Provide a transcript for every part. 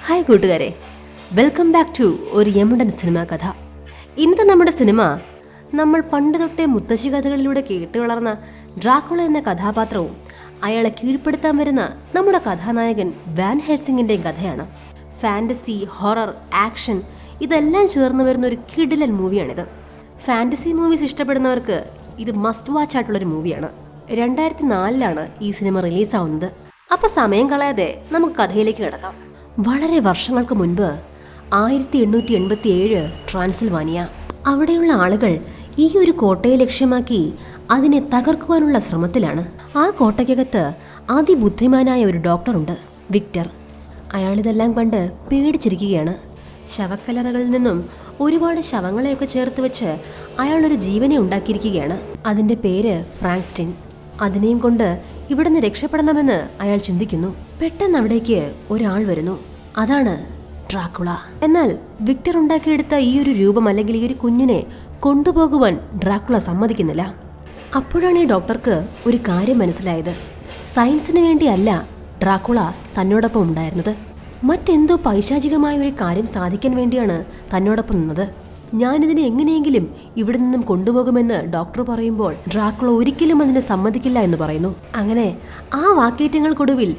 Hi കൂട്ടുകാരെ, welcome back to ഒരു യമുണ്ടൻ cinema കഥ. ഇന്നത്തെ നമ്മുടെ സിനിമ നമ്മൾ പണ്ട് തൊട്ടേ മുത്തശ്ശി കഥകളിലൂടെ കേട്ട് വളർന്ന ഡ്രാക്കുള എന്ന കഥാപാത്രവും അയാളെ കീഴ്പ്പെടുത്താൻ വരുന്ന നമ്മുടെ കഥാനായകൻ വാൻ ഹെൽസിങ്ങിൻ്റെയും കഥയാണ്. ഫാൻറ്റസി, ഹൊറർ, ആക്ഷൻ ഇതെല്ലാം ചേർന്ന് വരുന്ന ഒരു കിടിലൻ മൂവിയാണിത്. ഫാൻറ്റസി മൂവീസ് ഇഷ്ടപ്പെടുന്നവർക്ക് ഇത് മസ്റ്റ് വാച്ച് ആയിട്ടുള്ളൊരു മൂവിയാണ്. 2004 ഈ സിനിമ റിലീസാവുന്നത്. അപ്പോൾ സമയം കളയാതെ നമുക്ക് കഥയിലേക്ക് കിടക്കാം. വളരെ വർഷങ്ങൾക്ക് മുൻപ് 1887 ട്രാൻസിൽവാനിയ. അവിടെയുള്ള ആളുകൾ ഈ ഒരു കോട്ടയെ ലക്ഷ്യമാക്കി അതിനെ തകർക്കുവാനുള്ള ശ്രമത്തിലാണ്. ആ കോട്ടയ്ക്കകത്ത് അതിബുദ്ധിമാനായ ഒരു ഡോക്ടറുണ്ട്, വിക്ടർ. അയാളിതെല്ലാം കണ്ട് പേടിച്ചിരിക്കുകയാണ്. ശവക്കല്ലറകളിൽ നിന്നും ഒരുപാട് ശവങ്ങളെയൊക്കെ ചേർത്ത് വെച്ച് അയാളൊരു ജീവനെ ഉണ്ടാക്കിയിരിക്കുകയാണ്. അതിൻ്റെ പേര് ഫ്രാങ്ക്സ്റ്റീൻ. അതിനെയും കൊണ്ട് ഇവിടുന്ന് രക്ഷപ്പെടണമെന്ന് അയാൾ ചിന്തിക്കുന്നു. പെട്ടെന്ന് അവിടേക്ക് ഒരാൾ വരുന്നു. അതാണ് ഡ്രാക്കുള. എന്നാൽ വിക്ടർ ഉണ്ടാക്കിയെടുത്ത ഈ ഒരു രൂപം അല്ലെങ്കിൽ ഈ ഒരു കുഞ്ഞിനെ കൊണ്ടുപോകുവാൻ ഡ്രാക്കുള സമ്മതിക്കുന്നില്ല. അപ്പോഴാണ് ഈ ഡോക്ടർക്ക് ഒരു കാര്യം മനസ്സിലായത്. സയൻസിന് വേണ്ടിയല്ല ഡ്രാക്കുള തന്നോടൊപ്പം ഉണ്ടായിരുന്നത്. മറ്റെന്തോ പൈശാചികമായ ഒരു കാര്യം സാധിക്കാൻ വേണ്ടിയാണ് തന്നോടൊപ്പം നിന്നത്. ഞാനിതിനെ എങ്ങനെയെങ്കിലും ഇവിടെ നിന്നും കൊണ്ടുപോകുമെന്ന് ഡോക്ടർ പറയുമ്പോൾ ഡ്രാക്കുള ഒരിക്കലും അതിനെ സമ്മതിക്കില്ല എന്ന് പറയുന്നു. അങ്ങനെ ആ വാക്കേറ്റങ്ങൾക്കൊടുവിൽ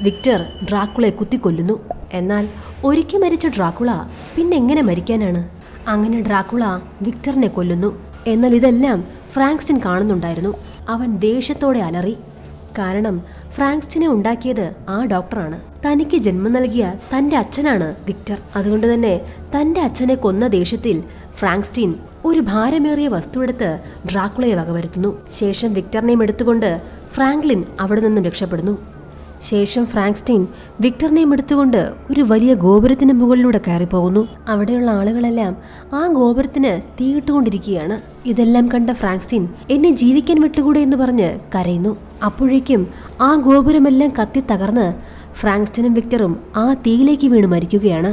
വിക്ടർ ഡ്രാക്കുളയെ കുത്തിക്കൊല്ലുന്നു. എന്നാൽ ഒരിക്കൽ മരിച്ച ഡ്രാക്കുള പിന്നെ എങ്ങനെ മരിക്കാനാണ്? അങ്ങനെ ഡ്രാക്കുള വിക്ടറിനെ കൊല്ലുന്നു. എന്നാൽ ഇതെല്ലാം ഫ്രാങ്ക്സ്റ്റീൻ കാണുന്നുണ്ടായിരുന്നു. അവൻ ദേഷ്യത്തോടെ അലറി. കാരണം ഫ്രാങ്ക്സ്റ്റീനെ ഉണ്ടാക്കിയത് ആ ഡോക്ടറാണ്. തനിക്ക് ജന്മം നൽകിയ തൻ്റെ അച്ഛനാണ് വിക്ടർ. അതുകൊണ്ട് തന്നെ തൻ്റെ അച്ഛനെ കൊന്ന ദേഷ്യത്തിൽ ഫ്രാങ്ക്സ്റ്റീൻ ഒരു ഭാരമേറിയ വസ്തുവെടുത്ത് ഡ്രാക്കുളയെ വകവരുത്തുന്നു. ശേഷം വിക്ടറിനെയും എടുത്തുകൊണ്ട് ഫ്രാങ്ക്ലിൻ അവിടെ നിന്നും രക്ഷപ്പെടുന്നു. ശേഷം ഫ്രാങ്ക്സ്റ്റീൻ വിക്ടറിനെയും എടുത്തുകൊണ്ട് ഒരു വലിയ ഗോപുരത്തിന് മുകളിലൂടെ കയറിപ്പോകുന്നു. അവിടെയുള്ള ആളുകളെല്ലാം ആ ഗോപുരത്തിന് തീയിട്ടുകൊണ്ടിരിക്കുകയാണ്. ഇതെല്ലാം കണ്ട ഫ്രാങ്ക്സ്റ്റീൻ എന്നെ ജീവിക്കാൻ വിട്ടുകൂടെ എന്ന് പറഞ്ഞ് കരയുന്നു. അപ്പോഴേക്കും ആ ഗോപുരമെല്ലാം കത്തി തകർന്ന് ഫ്രാങ്ക്സ്റ്റീനും വിക്ടറും ആ തീയിലേക്ക് വീണ് മരിക്കുകയാണ്.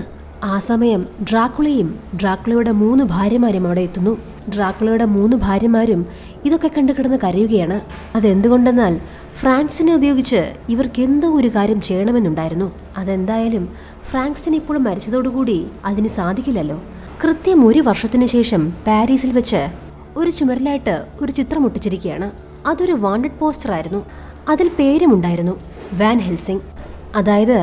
ആ സമയം ഡ്രാക്കുളയും ഡ്രാക്കുളയുടെ 3 ഭാര്യമാരും അവിടെ എത്തുന്നു. ഡ്രാക്കുളയുടെ 3 ഭാര്യമാരും ഇതൊക്കെ കണ്ടു കിടന്ന് കരയുകയാണ്. അതെന്തുകൊണ്ടെന്നാൽ ഫ്രാങ്ക്സ്റ്റീനെ ഉപയോഗിച്ച് ഇവർക്ക് എന്തോ ഒരു കാര്യം ചെയ്യണമെന്നുണ്ടായിരുന്നു. അതെന്തായാലും ഫ്രാങ്ക്സ്റ്റീൻ ഇപ്പോൾ മരിച്ചതോടുകൂടി അതിന് സാധിക്കില്ലല്ലോ. കൃത്യം 1 വർഷത്തിനു ശേഷം പാരീസിൽ വെച്ച് ഒരു ചുമരിലായിട്ട് ഒരു ചിത്രം ഒട്ടിച്ചിരിക്കുകയാണ്. അതൊരു വാണ്ടഡ് പോസ്റ്റർ ആയിരുന്നു. അതിൽ പേരുമുണ്ടായിരുന്നു, വാൻ ഹെൽസിംഗ്. അതായത്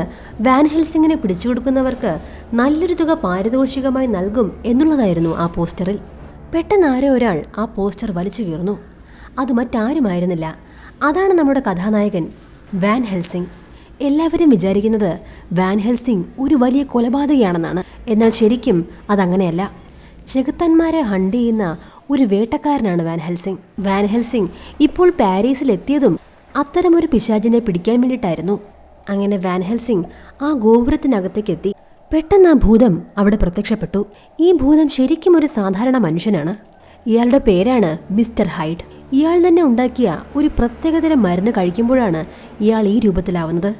വാൻ ഹെൽസിങ്ങിനെ പിടിച്ചുകൊടുക്കുന്നവർക്ക് നല്ലൊരു തുക പാരിതോഷികമായി നൽകും എന്നുള്ളതായിരുന്നു ആ പോസ്റ്ററിൽ. പെട്ടെന്ന് ആരോ ഒരാൾ ആ പോസ്റ്റർ വലിച്ചു കീറുന്നു. അത് മറ്റാരുമായിരുന്നില്ല, അതാണ് നമ്മുടെ കഥാനായകൻ വാൻ ഹെൽസിംഗ്. എല്ലാവരും വിചാരിക്കുന്നത് വാൻ ഹെൽസിംഗ് ഒരു വലിയ കൊലപാതകയാണെന്നാണ്. എന്നാൽ ശരിക്കും അതങ്ങനെയല്ല. ചെകുത്താന്മാരെ ഹണ്ട് ചെയ്യുന്ന ഒരു വേട്ടക്കാരനാണ് വാൻ ഹെൽസിംഗ്. വാൻ ഹെൽസിംഗ് ഇപ്പോൾ പാരീസിൽ എത്തിയതും അത്തരമൊരു പിശാചിനെ പിടിക്കാൻ വേണ്ടിയിട്ടായിരുന്നു. അങ്ങനെ വാൻ ഹെൽസിംഗ് ആ ഗോപുരത്തിനകത്തേക്ക് എത്തി. പെട്ടെന്ന് ആ ഭൂതം അവിടെ പ്രത്യക്ഷപ്പെട്ടു. ഈ ഭൂതം ശരിക്കും ഒരു സാധാരണ മനുഷ്യനാണ്. ഇയാളുടെ പേരാണ് മിസ്റ്റർ ഹൈഡ്. ഇയാൾ തന്നെ ഉണ്ടാക്കിയ ഒരു പ്രത്യേകതരം മരുന്ന് കഴിക്കുമ്പോഴാണ് ഇയാൾ ഈ രൂപത്തിലാവുന്നത്.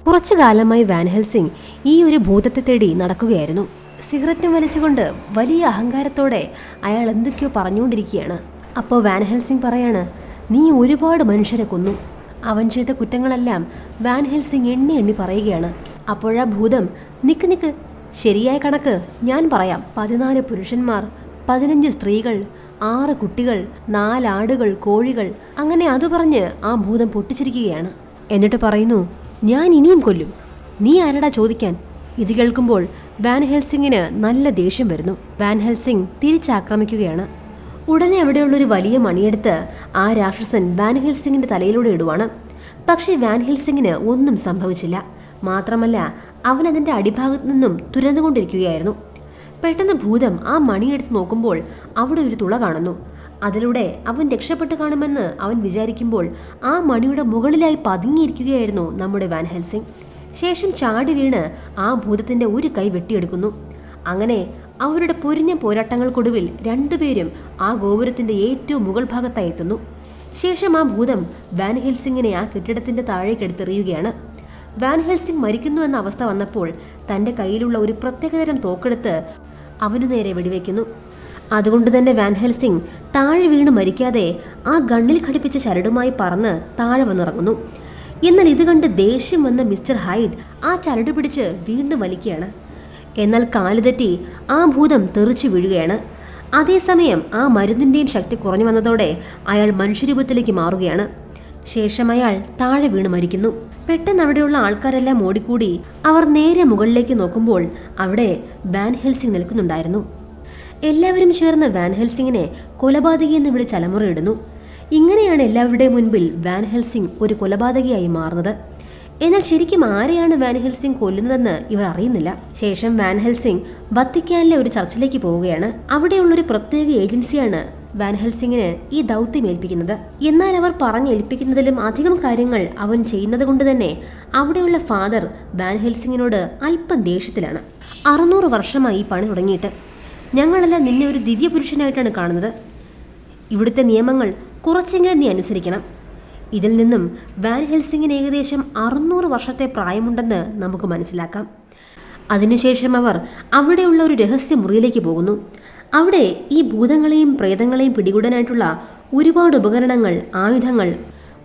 കുറച്ചു കാലമായി വാൻ ഹെൽസിംഗ് ഈ ഒരു ഭൂതത്തെ തേടി നടക്കുകയായിരുന്നു. സിഗരറ്റും വലിച്ചുകൊണ്ട് വലിയ അഹങ്കാരത്തോടെ അയാൾ എന്തൊക്കെയോ പറഞ്ഞുകൊണ്ടിരിക്കുകയാണ്. അപ്പോൾ വാൻ ഹെൽസിംഗ് പറയാണ്, നീ ഒരുപാട് മനുഷ്യരെ കൊന്നു. അവൻ ചെയ്ത കുറ്റങ്ങളെല്ലാം വാൻ ഹെൽസിംഗ് എണ്ണി എണ്ണി പറയുകയാണ്. അപ്പോഴാ ഭൂതം, നിക്ക് ശരിയായ കണക്ക് ഞാൻ പറയാം. 14 പുരുഷന്മാർ, 15 സ്ത്രീകൾ, 6 കുട്ടികൾ, 4 ആടുകൾ, കോഴികൾ, അങ്ങനെ അത് പറഞ്ഞ് ആ ഭൂതം പൊട്ടിച്ചിരിക്കുകയാണ്. എന്നിട്ട് പറയുന്നു, ഞാൻ ഇനിയും കൊല്ലും. നീ ആരടാ ചോദിക്കാൻ? ഇത് കേൾക്കുമ്പോൾ വാൻ ഹെൽസിങ്ങിന് നല്ല ദേഷ്യം വരുന്നു. വാൻ ഹെൽസിംഗ് തിരിച്ചാക്രമിക്കുകയാണ്. ഉടനെ അവിടെയുള്ളൊരു വലിയ മണിയെടുത്ത് ആ രാക്ഷസൻ വാൻ ഹെൽസിങ്ങിന്റെ തലയിലൂടെ ഇടുവാണ്. പക്ഷേ വാൻ ഹെൽസിങ്ങിന് ഒന്നും സംഭവിച്ചില്ല. മാത്രമല്ല അവൻ അതിൻ്റെ അടിഭാഗത്തു നിന്നും തുരന്നുകൊണ്ടിരിക്കുകയായിരുന്നു. പെട്ടെന്ന് ഭൂതം ആ മണിയെടുത്ത് നോക്കുമ്പോൾ അവിടെ ഒരു തുള കാണുന്നു. അതിലൂടെ അവൻ രക്ഷപ്പെട്ട് കാണുമെന്ന് അവൻ വിചാരിക്കുമ്പോൾ ആ മണിയുടെ മുകളിലായി പതുങ്ങിയിരിക്കുകയായിരുന്നു നമ്മുടെ വാൻ ഹെൽസിംഗ്. ശേഷം ചാടി വീണ് ആ ഭൂതത്തിൻ്റെ ഒരു കൈ വെട്ടിയെടുക്കുന്നു. അങ്ങനെ അവരുടെ പൊരിഞ്ഞ പോരാട്ടങ്ങൾക്കൊടുവിൽ 2 പേരും ആ ഗോപുരത്തിൻ്റെ ഏറ്റവും മുകൾ ഭാഗത്തായി എത്തുന്നു. ശേഷം ആ ഭൂതം വാൻ ഹെൽസിങ്ങിനെ ആ കെട്ടിടത്തിൻ്റെ താഴേക്ക് എടുത്തെറിയുകയാണ്. വാൻ ഹെൽസിംഗ് മരിക്കുന്നു എന്ന അവസ്ഥ വന്നപ്പോൾ തൻ്റെ കയ്യിലുള്ള ഒരു പ്രത്യേകതരം തോക്കെടുത്ത് അവനു നേരെ വെടിവെക്കുന്നു. അതുകൊണ്ട് തന്നെ വാൻ ഹെൽസിംഗ് താഴെ വീണ് മരിക്കാതെ ആ ഗണ്ണിൽ ഘടിപ്പിച്ച ചരടുമായി പറന്ന് താഴെ വന്നിറങ്ങുന്നു. എന്നാൽ ഇത് കണ്ട് ദേഷ്യം വന്ന മിസ്റ്റർ ഹൈഡ് ആ ചരട് പിടിച്ച് വീണ്ടും വലിക്കുകയാണ്. എന്നാൽ കാലുതെറ്റി ആ ഭൂതം തെറിച്ചു വീഴുകയാണ്. അതേസമയം ആ മരുന്നിൻ്റെയും ശക്തി കുറഞ്ഞു വന്നതോടെ അയാൾ മനുഷ്യരൂപത്തിലേക്ക് മാറുകയാണ്. ശേഷം അയാൾ താഴെ വീണ് മരിക്കുന്നു. പെട്ടെന്ന് അവിടെയുള്ള ആൾക്കാരെല്ലാം ഓടിക്കൂടി അവർ നേരെ മുകളിലേക്ക് നോക്കുമ്പോൾ അവിടെ വാൻ ഹെൽസിംഗ് നിൽക്കുന്നുണ്ടായിരുന്നു. എല്ലാവരും ചേർന്ന് വാൻ ഹെൽസിങ്ങിനെ കൊലപാതകി എന്ന് വിളിച്ച് അലമുറയിടുന്നു. ഇങ്ങനെയാണ് എല്ലാവരുടെയും മുൻപിൽ വാൻ ഹെൽസിംഗ് ഒരു കൊലപാതകിയായി മാറുന്നത്. എന്നാൽ ശരിക്കും ആരെയാണ് വാൻ ഹെൽസിംഗ് കൊല്ലുന്നതെന്ന് ഇവർ അറിയുന്നില്ല. ശേഷം വാൻ ഹെൽസിംഗ് വത്തിക്കാനിലെ ഒരു ചർച്ചിലേക്ക് പോവുകയാണ്. അവിടെയുള്ളൊരു പ്രത്യേക ഏജൻസിയാണ് വാൻ ഹെൽസിങ്ങിന് ഈ ദൗത്യം ഏൽപ്പിക്കുന്നത്. എന്നാൽ അവർ പറഞ്ഞേൽപ്പിക്കുന്നതിലും അധികം കാര്യങ്ങൾ അവൻ ചെയ്യുന്നത് കൊണ്ട് തന്നെ അവിടെയുള്ള ഫാദർ വാൻ ഹെൽസിങ്ങിനോട് അല്പം ദേഷ്യത്തിലാണ്. 600 വർഷമായി പണി തുടങ്ങിയിട്ട് ഞങ്ങളെല്ലാം നിന്നെ ഒരു ദിവ്യപുരുഷനായിട്ടാണ് കാണുന്നത്. ഇവിടുത്തെ നിയമങ്ങൾ കുറച്ചെങ്കിലും നീ അനുസരിക്കണം. ഇതിൽ നിന്നും വാൻ ഹെൽസിങ്ങിന് ഏകദേശം 600 വർഷത്തെ പ്രായമുണ്ടെന്ന് നമുക്ക് മനസ്സിലാക്കാം. അതിനുശേഷം അവർ അവിടെയുള്ള ഒരു രഹസ്യ മുറിയിലേക്ക് പോകുന്നു. അവിടെ ഈ ഭൂതങ്ങളെയും പ്രേതങ്ങളെയും പിടികൂടാനായിട്ടുള്ള ഒരുപാട് ഉപകരണങ്ങൾ, ആയുധങ്ങൾ,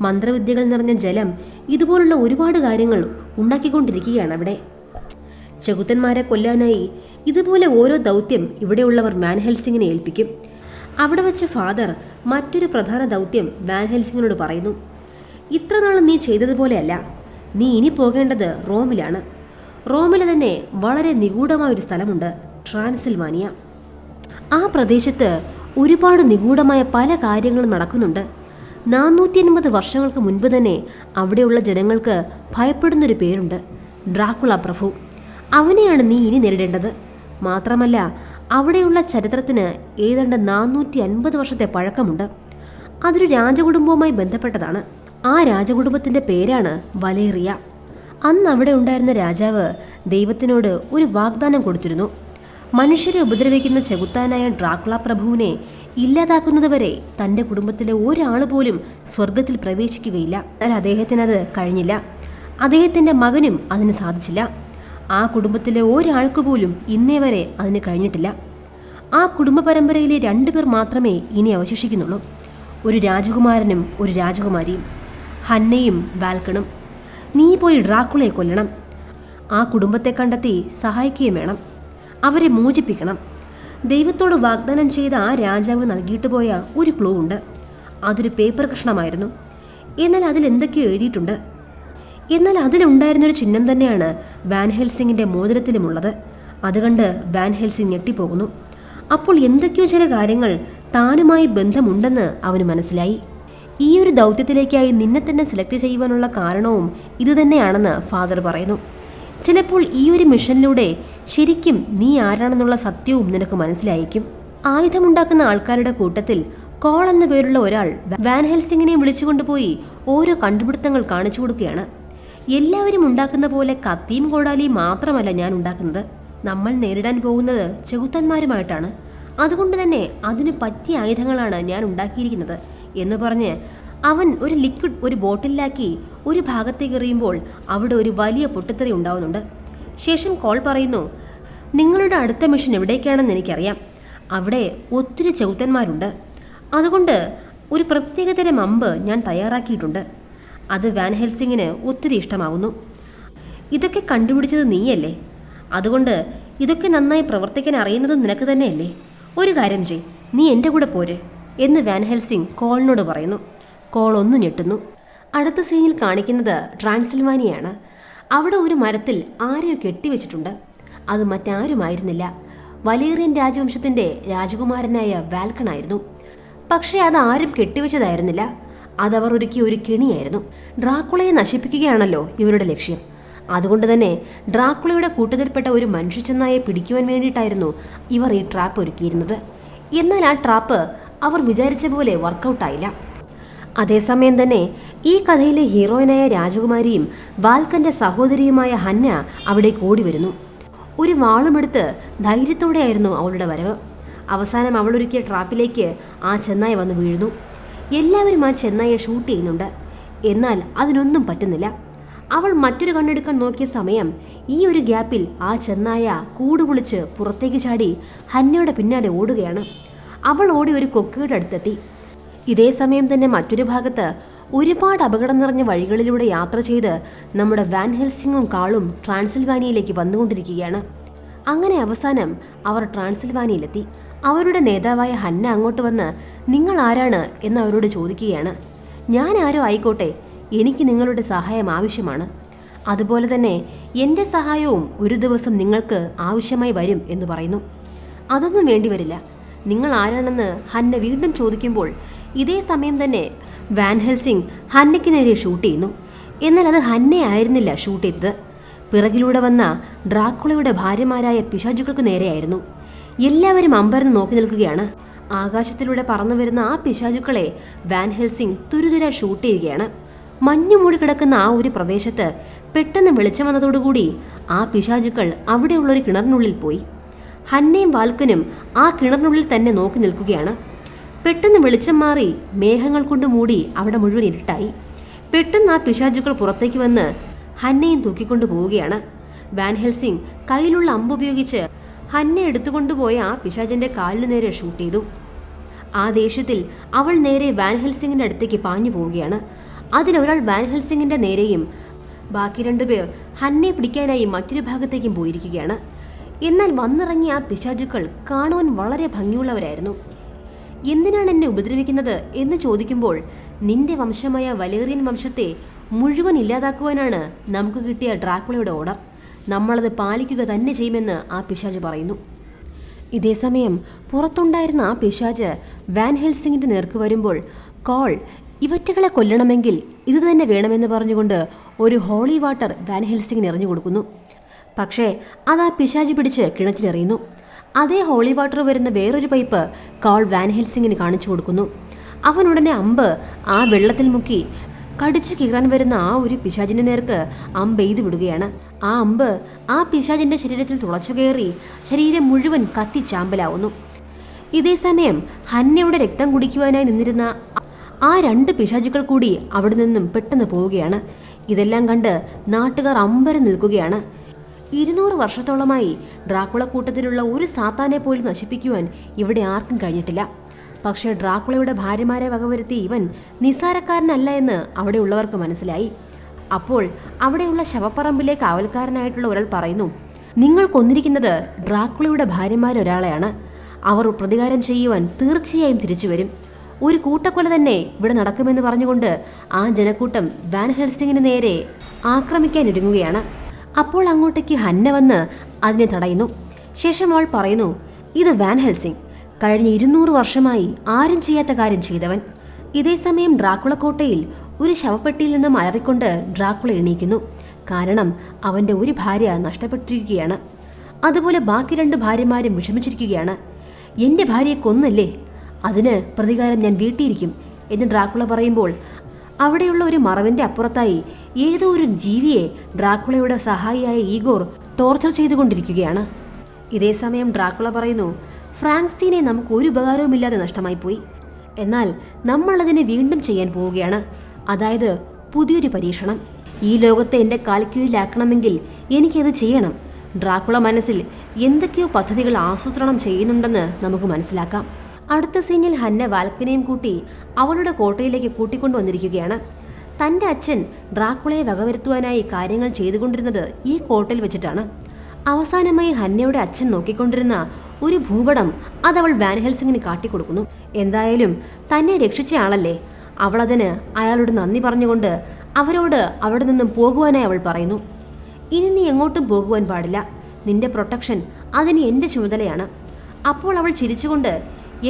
മന്ത്രവിദ്യകൾ നിറഞ്ഞ ജലം, ഇതുപോലുള്ള ഒരുപാട് കാര്യങ്ങൾ ഉണ്ടാക്കിക്കൊണ്ടിരിക്കുകയാണ് അവിടെ. ചെകുത്തന്മാരെ കൊല്ലാനായി ഇതുപോലെ ഓരോ ദൗത്യം ഇവിടെയുള്ളവർ വാൻ ഹെൽസിങ്ങിനെ ഏൽപ്പിക്കും. അവിടെ വെച്ച് ഫാദർ മറ്റൊരു പ്രധാന ദൗത്യം വാൻ ഹെൽസിങ്ങിനോട് പറയുന്നു. ഇത്ര നാളും നീ ചെയ്തതുപോലെയല്ല, നീ ഇനി പോകേണ്ടത് റോമിലാണ്. റോമിൽ തന്നെ വളരെ നിഗൂഢമായൊരു സ്ഥലമുണ്ട്, ട്രാൻസിൽവാനിയ. ആ പ്രദേശത്ത് ഒരുപാട് നിഗൂഢമായ പല കാര്യങ്ങളും നടക്കുന്നുണ്ട്. 450 വർഷങ്ങൾക്ക് മുൻപ് തന്നെ അവിടെയുള്ള ജനങ്ങൾക്ക് ഭയപ്പെടുന്നൊരു പേരുണ്ട്, ഡ്രാക്കുള പ്രഭു. അവനെയാണ് നീ ഇനി നേരിടേണ്ടത്. മാത്രമല്ല അവിടെയുള്ള ചരിത്രത്തിന് ഏതാണ്ട് 450 വർഷത്തെ പഴക്കമുണ്ട്. അതൊരു രാജകുടുംബവുമായി ബന്ധപ്പെട്ടതാണ്. ആ രാജകുടുംബത്തിൻ്റെ പേരാണ് വലേറിയ. അന്ന് അവിടെ ഉണ്ടായിരുന്ന രാജാവ് ദൈവത്തിനോട് ഒരു വാഗ്ദാനം കൊടുത്തിരുന്നു. മനുഷ്യരെ ഉപദ്രവിക്കുന്ന ചെകുത്താനായ ഡ്രാക്കുള പ്രഭുവിനെ ഇല്ലാതാക്കുന്നതുവരെ തൻ്റെ കുടുംബത്തിലെ ഒരാൾ പോലും സ്വർഗത്തിൽ പ്രവേശിക്കുകയില്ല. എന്നാൽ അദ്ദേഹത്തിനത് കഴിഞ്ഞില്ല. അദ്ദേഹത്തിൻ്റെ മകനും അതിന് സാധിച്ചില്ല. ആ കുടുംബത്തിലെ ഒരാൾക്ക് പോലും ഇന്നേ വരെ അതിന് കഴിഞ്ഞിട്ടില്ല. ആ കുടുംബ പരമ്പരയിലെ 2 പേർ മാത്രമേ ഇനി അവശേഷിക്കുന്നുള്ളൂ. ഒരു രാജകുമാരനും ഒരു രാജകുമാരിയും, ഹന്നയും വാൽക്കണും. നീ പോയി ഡ്രാക്കുളയെ കൊല്ലണം. ആ കുടുംബത്തെ കണ്ടെത്തി സഹായിക്കുകയും വേണം. അവരെ മോചിപ്പിക്കണം. ദൈവത്തോട് വാഗ്ദാനം ചെയ്ത ആ രാജാവ് നൽകിയിട്ട് പോയ ഒരു ക്ലൂ ഉണ്ട്. അതൊരു പേപ്പർ കഷ്ണമായിരുന്നു. എന്നാൽ അതിലെന്തൊക്കെയോ എഴുതിയിട്ടുണ്ട്. എന്നാൽ അതിലുണ്ടായിരുന്നൊരു ചിഹ്നം തന്നെയാണ് വാൻ ഹെൽസിങ്ങിൻ്റെ മോതിരത്തിലുമുള്ളത്. അതുകണ്ട് വാൻ ഹെൽസിങ് ഞെട്ടിപ്പോകുന്നു. അപ്പോൾ എന്തൊക്കെയോ ചില കാര്യങ്ങൾ താനുമായി ബന്ധമുണ്ടെന്ന് അവന് മനസ്സിലായി. ഈ ഒരു ദൗത്യത്തിലേക്കായി നിന്നെ തന്നെ സെലക്ട് ചെയ്യുവാനുള്ള കാരണവും ഇതുതന്നെയാണെന്ന് ഫാദർ പറയുന്നു. ചിലപ്പോൾ ഈ ഒരു മിഷനിലൂടെ ശരിക്കും നീ ആരാണെന്നുള്ള സത്യവും നിനക്ക് മനസ്സിലായിരിക്കും. ആയുധമുണ്ടാക്കുന്ന ആൾക്കാരുടെ കൂട്ടത്തിൽ കോൾ എന്ന പേരുള്ള ഒരാൾ വാൻ ഹെൽസിങ്ങിനെ വിളിച്ചുകൊണ്ടുപോയി ഓരോ കണ്ടുപിടുത്തങ്ങൾ കാണിച്ചു കൊടുക്കുകയാണ്. എല്ലാവരും ഉണ്ടാക്കുന്ന പോലെ കത്തിയും കോടാലിയും മാത്രമല്ല ഞാൻ ഉണ്ടാക്കുന്നത്. നമ്മൾ നേരിടാൻ പോകുന്നത് ചെകുത്തന്മാരുമായിട്ടാണ്. അതുകൊണ്ട് തന്നെ അതിന് പറ്റിയ ആയുധങ്ങളാണ് ഞാൻ ഉണ്ടാക്കിയിരിക്കുന്നത് എന്ന് പറഞ്ഞ് അവൻ ഒരു ലിക്വിഡ് ഒരു ബോട്ടിലാക്കി ഒരു ഭാഗത്തേക്ക് എറിയുമ്പോൾ അവിടെ ഒരു വലിയ പൊട്ടിത്തെറി ഉണ്ടാവുന്നുണ്ട്. ശേഷം കോൾ പറയുന്നു, നിങ്ങളുടെ അടുത്ത മിഷൻ എവിടേക്കാണെന്ന് എനിക്കറിയാം. അവിടെ ഒത്തിരി ചെകുത്തന്മാരുണ്ട്. അതുകൊണ്ട് ഒരു പ്രത്യേകതരം അമ്പ് ഞാൻ തയ്യാറാക്കിയിട്ടുണ്ട്. അത് വാൻ ഹെൽസിങ്ങിന് ഒത്തിരി ഇഷ്ടമാകുന്നു. ഇതൊക്കെ കണ്ടുപിടിച്ചത് നീയല്ലേ? അതുകൊണ്ട് ഇതൊക്കെ നന്നായി പ്രവർത്തിക്കാൻ അറിയുന്നതും നിനക്ക് തന്നെയല്ലേ? ഒരു കാര്യം ചെയ്, നീ എൻ്റെ കൂടെ പോര് എന്ന് വാൻ ഹെൽസിങ് കോളിനോട് പറയുന്നു. കോൾ ഒന്ന് ഞെട്ടുന്നു. അടുത്ത സീനിൽ കാണിക്കുന്നത് ട്രാൻസിൽവാനിയാണ്. അവിടെ ഒരു മരത്തിൽ ആരെയോ കെട്ടിവെച്ചിട്ടുണ്ട്. അത് മറ്റാരുമായിരുന്നില്ല, വലേറിയൻ രാജവംശത്തിൻ്റെ രാജകുമാരനായ വാൽക്കണായിരുന്നു. പക്ഷേ അത് ആരും കെട്ടിവെച്ചതായിരുന്നില്ല. അതവർ ഒരുക്കിയ ഒരു കെണിയായിരുന്നു. ഡ്രാക്കുളയെ നശിപ്പിക്കുകയാണല്ലോ ഇവരുടെ ലക്ഷ്യം. അതുകൊണ്ട് തന്നെ ഡ്രാക്കുളയുടെ കൂട്ടത്തിൽപ്പെട്ട ഒരു മനുഷ്യച്ചെന്നായെ പിടിക്കുവാൻ വേണ്ടിയിട്ടായിരുന്നു ഇവർ ഈ ട്രാപ്പ് ഒരുക്കിയിരുന്നത്. എന്നാൽ ആ ട്രാപ്പ് അവർ വിചാരിച്ച പോലെ വർക്കൗട്ടായില്ല. അതേസമയം തന്നെ ഈ കഥയിലെ ഹീറോയിനായ രാജകുമാരിയും വാൽക്കൻ്റെ സഹോദരിയുമായ ഹന്ന അവിടേക്ക് ഓടി വരുന്നു. ഒരു വാളുമെടുത്ത് ധൈര്യത്തോടെയായിരുന്നു അവളുടെ വരവ്. അവസാനം അവളൊരുക്കിയ ട്രാപ്പിലേക്ക് ആ ചെന്നായ വന്ന് വീഴുന്നു. എല്ലാവരും ആ ചെന്നായെ ഷൂട്ട് ചെയ്യുന്നുണ്ട്. എന്നാൽ അതിനൊന്നും പറ്റുന്നില്ല. അവൾ മറ്റൊരു കണ്ണെടുക്കാൻ നോക്കിയ സമയം ഈ ഒരു ഗ്യാപ്പിൽ ആ ചെന്നായ കൂടുപൊളിച്ച് പുറത്തേക്ക് ചാടി ഹന്നയുടെ പിന്നാലെ ഓടുകയാണ്. അവൾ ഓടി ഒരു കൊക്കയുടെ അടുത്തെത്തി. ഇതേ സമയം തന്നെ മറ്റൊരു ഭാഗത്ത് ഒരുപാട് അപകടം നിറഞ്ഞ വഴികളിലൂടെ യാത്ര ചെയ്ത് നമ്മുടെ വാൻ ഹെൽസിങ്ങും കാളും ട്രാൻസിൽവാനിയയിലേക്ക് വന്നുകൊണ്ടിരിക്കുകയാണ്. അങ്ങനെ അവസാനം അവർ ട്രാൻസിൽവാനിയയിലെത്തി. അവരുടെ നേതാവായ ഹന്ന അങ്ങോട്ട് വന്ന് നിങ്ങൾ ആരാണ് എന്ന് അവരോട് ചോദിക്കുകയാണ്. ഞാൻ ആരോ ആയിക്കോട്ടെ, എനിക്ക് നിങ്ങളുടെ സഹായം ആവശ്യമാണ്. അതുപോലെ തന്നെ എൻ്റെ സഹായവും ഒരു ദിവസം നിങ്ങൾക്ക് ആവശ്യമായി വരും എന്ന് പറയുന്നു. അതൊന്നും വേണ്ടിവരില്ല, നിങ്ങൾ ആരാണെന്ന് ഹന്ന വീണ്ടും ചോദിക്കുമ്പോൾ ഇതേ സമയം തന്നെ വാൻ ഹെൽസിംഗ് ഹന്നയ്ക്ക് നേരെ ഷൂട്ട് ചെയ്യുന്നു. എന്നാൽ അത് ഹന്നയായിരുന്നില്ല ഷൂട്ട് ചെയ്തത്, പിറകിലൂടെ വന്ന ഡ്രാക്കുളയുടെ ഭാര്യമാരായ പിശാചുക്കൾക്ക് നേരെയായിരുന്നു. എല്ലാവരും അമ്പരന്ന് നോക്കി നിൽക്കുകയാണ്. ആകാശത്തിലൂടെ പറന്നു വരുന്ന ആ പിശാചുക്കളെ വാൻ ഹെൽസിംഗ് തുരുതുര ഷൂട്ട് ചെയ്യുകയാണ്. മഞ്ഞു മൂടി കിടക്കുന്ന ആ ഒരു പ്രദേശത്ത് പെട്ടെന്ന് വെളിച്ചം വന്നതോടുകൂടി ആ പിശാചുക്കൾ അവിടെയുള്ളൊരു കിണറിനുള്ളിൽ പോയി. ഹന്നയും വാൽക്കനും ആ കിണറിനുള്ളിൽ തന്നെ നോക്കി നിൽക്കുകയാണ്. പെട്ടെന്ന് വെളിച്ചം മാറി മേഘങ്ങൾ കൊണ്ട് മൂടി അവിടെ മുഴുവൻ ഇരുട്ടായി. പെട്ടെന്ന് ആ പിശാചുക്കൾ പുറത്തേക്ക് വന്ന് ഹന്നയും തൂക്കിക്കൊണ്ടു പോവുകയാണ്. വാൻ ഹെൽസിംഗ് കയ്യിലുള്ള അമ്പുപയോഗിച്ച് ഹന്നെ എടുത്തുകൊണ്ടുപോയ ആ പിശാചിന്റെ കാലിനു നേരെ ഷൂട്ട് ചെയ്തു. ആ ദേഷ്യത്തിൽ അവൾ നേരെ വാൻ ഹെൽസിംഗിന്റെ അടുത്തേക്ക് പാഞ്ഞു പോവുകയാണ്. അതിലൊരാൾ വാൻ ഹെൽസിംഗിന്റെ നേരെയും ബാക്കി രണ്ടുപേർ ഹന്നെ പിടിക്കാനായി മറ്റൊരു ഭാഗത്തേക്കും പോയിരിക്കുകയാണ്. എന്നാൽ വന്നിറങ്ങിയ ആ പിശാചുക്കൾ കാണുവാൻ വളരെ ഭംഗിയുള്ളവരായിരുന്നു. എന്തിനാണ് എന്നെ ഉപദ്രവിക്കുന്നത് എന്ന് ചോദിക്കുമ്പോൾ നിന്റെ വംശമായ വലേറിയൻ വംശത്തെ മുഴുവൻ ഇല്ലാതാക്കുവാനാണ് നമുക്ക് കിട്ടിയ ഡ്രാക്കുളയുടെ ഓർഡർ, നമ്മളത് പാലിക്കുക തന്നെ ചെയ്യുമെന്ന് ആ പിശാച് പറയുന്നു. ഇതേസമയം പുറത്തുണ്ടായിരുന്ന ആ പിശാച് വാൻ ഹെൽസിംഗിന്റെ നേർക്ക് വരുമ്പോൾ കോൾ ഇവറ്റകളെ കൊല്ലണമെങ്കിൽ ഇത് തന്നെ വേണമെന്ന് പറഞ്ഞുകൊണ്ട് ഒരു ഹോളി വാട്ടർ വാൻ ഹെൽസിംഗിന് എറിഞ്ഞു കൊടുക്കുന്നു. പക്ഷേ അത് ആ പിശാചി പിടിച്ച് കിണറ്റിലെറിയുന്നു. അതേ ഹോളി വാട്ടർ വരുന്ന വേറൊരു പൈപ്പ് കോൾ വാൻ ഹെൽസിംഗിന് കാണിച്ചു കൊടുക്കുന്നു. അവനുടനെ അമ്പ് ആ വെള്ളത്തിൽ മുക്കി കടിച്ചു കീറാൻ വരുന്ന ആ ഒരു പിശാചിന്റെ നേർക്ക് അമ്പ് എയ്തു വിടുകയാണ്. ആ അമ്പ് ആ പിശാചിന്റെ ശരീരത്തിൽ തുളച്ചു കയറി ശരീരം മുഴുവൻ കത്തി ചാമ്പലാവുന്നു. ഇതേസമയം ഹന്നയുടെ രക്തം കുടിക്കുവാനായി നിന്നിരുന്ന ആ രണ്ട് പിശാചുക്കൾ കൂടി അവിടെ നിന്നും പെട്ടെന്ന് പോവുകയാണ്. ഇതെല്ലാം കണ്ട് നാട്ടുകാർ അമ്പരം നിൽക്കുകയാണ്. 200 വർഷത്തോളമായി ഡ്രാക്കുള കൂട്ടത്തിലുള്ള ഒരു സാത്താനെ പോലും നശിപ്പിക്കുവാൻ ഇവിടെ ആർക്കും കഴിഞ്ഞിട്ടില്ല. പക്ഷേ ഡ്രാക്കുളയുടെ ഭാര്യമാരെ വകവരുത്തി ഇവൻ നിസ്സാരക്കാരനല്ല എന്ന് അവിടെയുള്ളവർക്ക് മനസ്സിലായി. അപ്പോൾ അവിടെയുള്ള ശവപ്പറമ്പിലെ കാവൽക്കാരനായിട്ടുള്ള ഒരാൾ പറയുന്നു, നിങ്ങൾ കൊന്നിരിക്കുന്നത് ഡ്രാക്കുളയുടെ ഭാര്യമാരൊരാളെയാണ്. അവർ പ്രതികാരം ചെയ്യുവാൻ തീർച്ചയായും തിരിച്ചു വരും. ഒരു കൂട്ടക്കൊല തന്നെ ഇവിടെ നടക്കുമെന്ന് പറഞ്ഞുകൊണ്ട് ആ ജനക്കൂട്ടം വാൻ ഹെൽസിംഗിന് നേരെ ആക്രമിക്കാനൊരുങ്ങുകയാണ്. അപ്പോൾ അങ്ങോട്ടേക്ക് ഹന്ന വന്ന് അതിനെ തടയുന്നു. ശേഷം അവൾ പറയുന്നു, ഇത് വാൻ ഹെൽസിംഗ്, കഴിഞ്ഞ 200 വർഷമായി ആരും ചെയ്യാത്ത കാര്യം ചെയ്തവൻ. ഇതേസമയം ഡ്രാക്കുള കോട്ടയിൽ ഒരു ശവപ്പെട്ടിയിൽ നിന്നും അലറിക്കൊണ്ട് ഡ്രാക്കുള എണീക്കുന്നു. കാരണം അവൻ്റെ ഒരു ഭാര്യ നഷ്ടപ്പെട്ടിരിക്കുകയാണ്. അതുപോലെ ബാക്കി 2 ഭാര്യമാരും വിഷമിച്ചിരിക്കുകയാണ്. എൻ്റെ ഭാര്യയെ കൊന്നല്ലേ, അതിന് പ്രതികാരം ഞാൻ വീട്ടിയിരിക്കും എന്ന് ഡ്രാക്കുള പറയുമ്പോൾ അവിടെയുള്ള ഒരു മറവിൻ്റെ അപ്പുറത്തായി ഏതോ ഒരു ജീവിയെ ഡ്രാക്കുളയുടെ സഹായിയായ ഈഗോർ ടോർച്ചർ ചെയ്തുകൊണ്ടിരിക്കുകയാണ്. ഇതേസമയം ഡ്രാക്കുള പറയുന്നു, ഫ്രാങ്ക്സ്റ്റീനെ നമുക്ക് ഒരു ഉപകാരവുമില്ലാതെ നഷ്ടമായി പോയി. എന്നാൽ നമ്മളതിനെ വീണ്ടും ചെയ്യാൻ പോവുകയാണ്. അതായത് പുതിയൊരു പരീക്ഷണം. ഈ ലോകത്തെ എൻ്റെ കാൽക്കീഴിലാക്കണമെങ്കിൽ എനിക്കത് ചെയ്യണം. ഡ്രാക്കുള മനസ്സിൽ എന്തൊക്കെയോ പദ്ധതികൾ ആസൂത്രണം ചെയ്യുന്നുണ്ടെന്ന് നമുക്ക് മനസ്സിലാക്കാം. അടുത്ത സീനിൽ ഹന്ന വാൽക്കനെയും കൂട്ടി അവളുടെ കോട്ടയിലേക്ക് കൂട്ടിക്കൊണ്ടുവന്നിരിക്കുകയാണ്. തൻ്റെ അച്ഛൻ ഡ്രാക്കുളയെ വകവരുത്തുവാനായി കാര്യങ്ങൾ ചെയ്തുകൊണ്ടിരുന്നത് ഈ കോട്ടയിൽ വെച്ചിട്ടാണ്. അവസാനമായി ഹന്നയുടെ അച്ഛൻ നോക്കിക്കൊണ്ടിരുന്ന ഒരു ഭൂപടം അതവൾ വാൻ ഹെൽസിംഗിന് കാട്ടിക്കൊടുക്കുന്നു. എന്തായാലും തന്നെ രക്ഷിച്ച ആളല്ലേ, അവളതിന് അയാളോട് നന്ദി പറഞ്ഞുകൊണ്ട് അവരോട് അവിടെ നിന്നും പോകുവാനായി അവൾ പറയുന്നു. ഇനി നീ എങ്ങോട്ടും പോകുവാൻ പാടില്ല, നിന്റെ പ്രൊട്ടക്ഷൻ അതിന് എൻ്റെ ചുമതലയാണ്. അപ്പോൾ അവൾ ചിരിച്ചുകൊണ്ട്,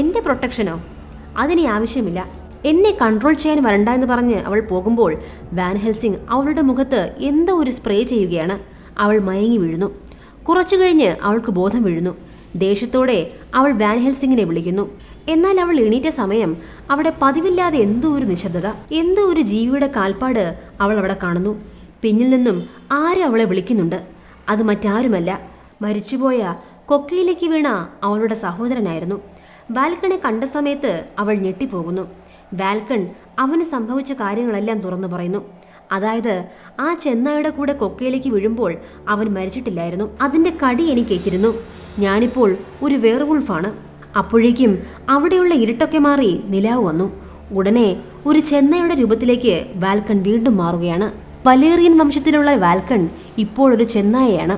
എൻ്റെ പ്രൊട്ടക്ഷനോ, അതിന് ആവശ്യമില്ല, എന്നെ കൺട്രോൾ ചെയ്യാൻ വരണ്ട എന്ന് പറഞ്ഞ് അവൾ പോകുമ്പോൾ വാൻ ഹെൽസിംഗ് അവളുടെ മുഖത്ത് എന്തോ ഒരു സ്പ്രേ ചെയ്യുകയാണ്. അവൾ മയങ്ങി വീഴുന്നു. കുറച്ചു കഴിഞ്ഞ് അവൾക്ക് ബോധം വീഴുന്നു. ദേഷ്യത്തോടെ അവൾ വാൻ ഹെൽസിംഗിനെ വിളിക്കുന്നു. എന്നാൽ അവൾ എണീറ്റ സമയം അവിടെ പതിവില്ലാതെ എന്തോ ഒരു നിശബ്ദത, എന്തോ ഒരു ജീവിയുടെ കാൽപ്പാട് അവൾ അവിടെ കാണുന്നു. പിന്നിൽ നിന്നും ആരും അവളെ വിളിക്കുന്നുണ്ട്. അത് മറ്റാരുമല്ല, മരിച്ചുപോയ കൊക്കയിലേക്ക് വീണ അവളുടെ സഹോദരനായിരുന്നു. വാൽക്കണെ കണ്ട സമയത്ത് അവൾ ഞെട്ടിപ്പോകുന്നു. വാൽക്കൺ അവന് സംഭവിച്ച കാര്യങ്ങളെല്ലാം തുറന്നു പറയുന്നു. അതായത് ആ ചെന്നായുടെ കൂടെ കൊക്കയിലേക്ക് വീഴുമ്പോൾ അവൻ മരിച്ചിട്ടില്ലായിരുന്നു. അതിൻ്റെ കടി എനിക്കേറ്റിരുന്നു. ഞാനിപ്പോൾ ഒരു വേർവുൾഫാണ്. അപ്പോഴേക്കും അവിടെയുള്ള ഇരുട്ടൊക്കെ മാറി നിലാവ് വന്നു. ഉടനെ ഒരു ചെന്നൈയുടെ രൂപത്തിലേക്ക് വാൽക്കൺ വീണ്ടും മാറുകയാണ്. വലേറിയൻ വംശത്തിലുള്ള വാൽക്കൺ ഇപ്പോൾ ഒരു ചെന്നായയാണ്.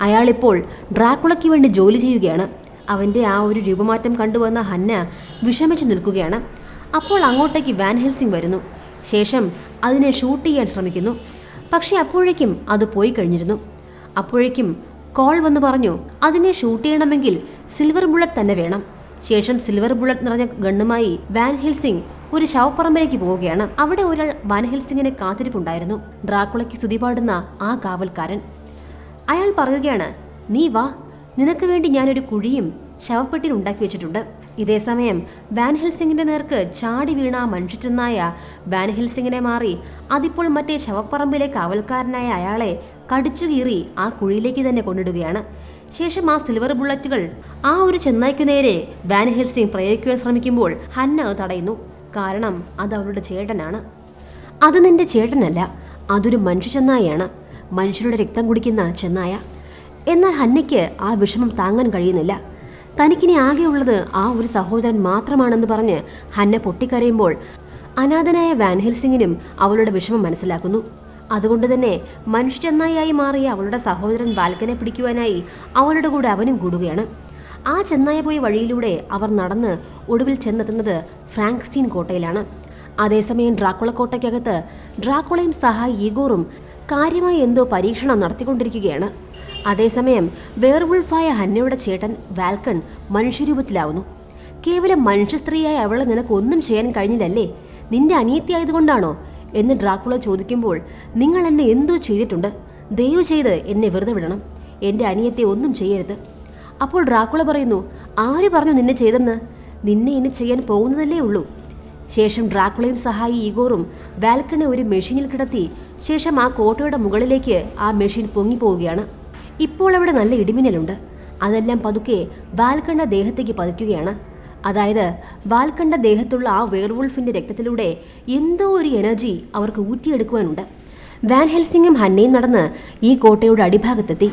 അയാളിപ്പോൾ ഡ്രാക്കുളയ്ക്ക് വേണ്ടി ജോലി ചെയ്യുകയാണ്. അവൻ്റെ ആ ഒരു രൂപമാറ്റം കണ്ടുവന്ന ഹന്ന വിഷമിച്ചു നിൽക്കുകയാണ്. അപ്പോൾ അങ്ങോട്ടേക്ക് വാൻ ഹെൽസിംഗ് വരുന്നു. ശേഷം അതിനെ ഷൂട്ട് ചെയ്യാൻ ശ്രമിക്കുന്നു. പക്ഷേ അപ്പോഴേക്കും അത് പോയി കഴിഞ്ഞിരുന്നു. അപ്പോഴേക്കും കോൾ വന്ന് പറഞ്ഞു, അതിനെ ഷൂട്ട് ചെയ്യണമെങ്കിൽ സിൽവർ ബുള്ളറ്റ് തന്നെ വേണം. ശേഷം സിൽവർ ബുള്ളറ്റ് നിറഞ്ഞ ഗണ്ണുമായി വാൻ ഹെൽസിംഗ് ഒരു ശവപ്പറമ്പിലേക്ക് പോവുകയാണ്. അവിടെ ഒരാൾ വാൻ ഹെൽസിംഗിനെ കാത്തിരിപ്പുണ്ടായിരുന്നു. ഡ്രാക്കുളയ്ക്ക് സ്തുതി പാടുന്ന ആ കാവൽക്കാരൻ. അയാൾ പറയുകയാണ്, നീ വാ, നിനക്ക് വേണ്ടി ഞാനൊരു കുഴിയും ശവപ്പെട്ടിയിൽ ഉണ്ടാക്കി വെച്ചിട്ടുണ്ട്. ഇതേസമയം വാൻ ഹെൽസിംഗിന്റെ നേർക്ക് ചാടി വീണ ആ മനുഷ്യച്ചെന്നായ വാൻ ഹെൽസിംഗിനെ മാറി അതിപ്പോൾ മറ്റേ ശവപ്പറമ്പിലെ കാവൽക്കാരനായ അയാളെ കടിച്ചുകീറി ആ കുഴിയിലേക്ക് തന്നെ കൊണ്ടിടുകയാണ്. ശേഷം ആ സിൽവർ ബുള്ളറ്റുകൾ ആ ഒരു ചെന്നായ്ക്കു നേരെ വാൻ ഹെൽസിംഗ് പ്രയോഗിക്കുവാൻ ശ്രമിക്കുമ്പോൾ ഹന്ന തടയുന്നു. കാരണം അത് അവളുടെ ചേട്ടനാണ്. അത് നിന്റെ ചേട്ടനല്ല, അതൊരു മനുഷ്യ ചെന്നായാണ്, മനുഷ്യരുടെ രക്തം കുടിക്കുന്ന ചെന്നായ. എന്നാൽ ഹന്നയ്ക്ക് ആ വിഷമം താങ്ങാൻ കഴിയുന്നില്ല. തനിക്കിനി ആകെയുള്ളത് ആ ഒരു സഹോദരൻ മാത്രമാണെന്ന് പറഞ്ഞ് ഹന്ന പൊട്ടിക്കരയുമ്പോൾ അനാഥനായ വാൻ ഹെൽസിംഗിനും അവളുടെ വിഷമം മനസ്സിലാക്കുന്നു. അതുകൊണ്ട് തന്നെ മനുഷ്യ ചെന്നായി മാറിയ അവളുടെ സഹോദരൻ വാൽക്കനെ പിടിക്കുവാനായി അവളുടെ കൂടെ അവനും കൂടുകയാണ്. ആ ചെന്നായ പോയ വഴിയിലൂടെ അവർ നടന്ന് ഒടുവിൽ ചെന്നെത്തുന്നത് ഫ്രാങ്ക്സ്റ്റീൻ കോട്ടയിലാണ്. അതേസമയം ഡ്രാക്കുള കോട്ടയ്ക്കകത്ത് ഡ്രാക്കുളയും സഹായി ഈഗോറും കാര്യമായി എന്തോ പരീക്ഷണം നടത്തിക്കൊണ്ടിരിക്കുകയാണ്. അതേസമയം വേർവുൾഫായ ഹന്നയുടെ ചേട്ടൻ വാൽക്കൺ മനുഷ്യരൂപത്തിലാവുന്നു. കേവലം മനുഷ്യ സ്ത്രീയായ അവളെ നിനക്ക് ഒന്നും ചെയ്യാൻ കഴിഞ്ഞില്ലല്ലേ? നിന്റെ അനിയത്തിയായതുകൊണ്ടാണോ എന്ന് ഡ്രാക്കുള ചോദിക്കുമ്പോൾ, നിങ്ങൾ എന്നെ എന്തോ ചെയ്തിട്ടുണ്ട്, ദയവ് ചെയ്ത് എന്നെ വെറുതെ വിടണം, എൻ്റെ അനിയത്തെ ഒന്നും ചെയ്യരുത്. അപ്പോൾ ഡ്രാക്കുള പറയുന്നു, ആര് പറഞ്ഞു നിന്നെ ചെയ്തെന്ന്? നിന്നെ ഇനി ചെയ്യാൻ പോകുന്നതല്ലേ ഉള്ളൂ. ശേഷം ഡ്രാക്കുളയും സഹായി ഈഗോറും വാൽക്കണെ ഒരു മെഷീനിൽ കിടത്തി ശേഷം ആ കോട്ടയുടെ മുകളിലേക്ക് ആ മെഷീൻ പൊങ്ങിപ്പോവുകയാണ്. ഇപ്പോൾ അവിടെ നല്ല ഇടിമിന്നലുണ്ട്. അതെല്ലാം പതുക്കെ വാൽക്കണ്ണ ദേഹത്തേക്ക് പതിക്കുകയാണ്. അതായത് വാൽക്കണ്ണ ദേഹത്തുള്ള ആ വെയർവുൾഫിന്റെ രക്തത്തിലൂടെ എന്തോ ഒരു എനർജി അവർക്ക് ഊറ്റിയെടുക്കുവാനുണ്ട്. വാൻ ഹെൽസിംഗും ഹന്നയും നടന്ന് ഈ കോട്ടയുടെ അടിഭാഗത്തെത്തി.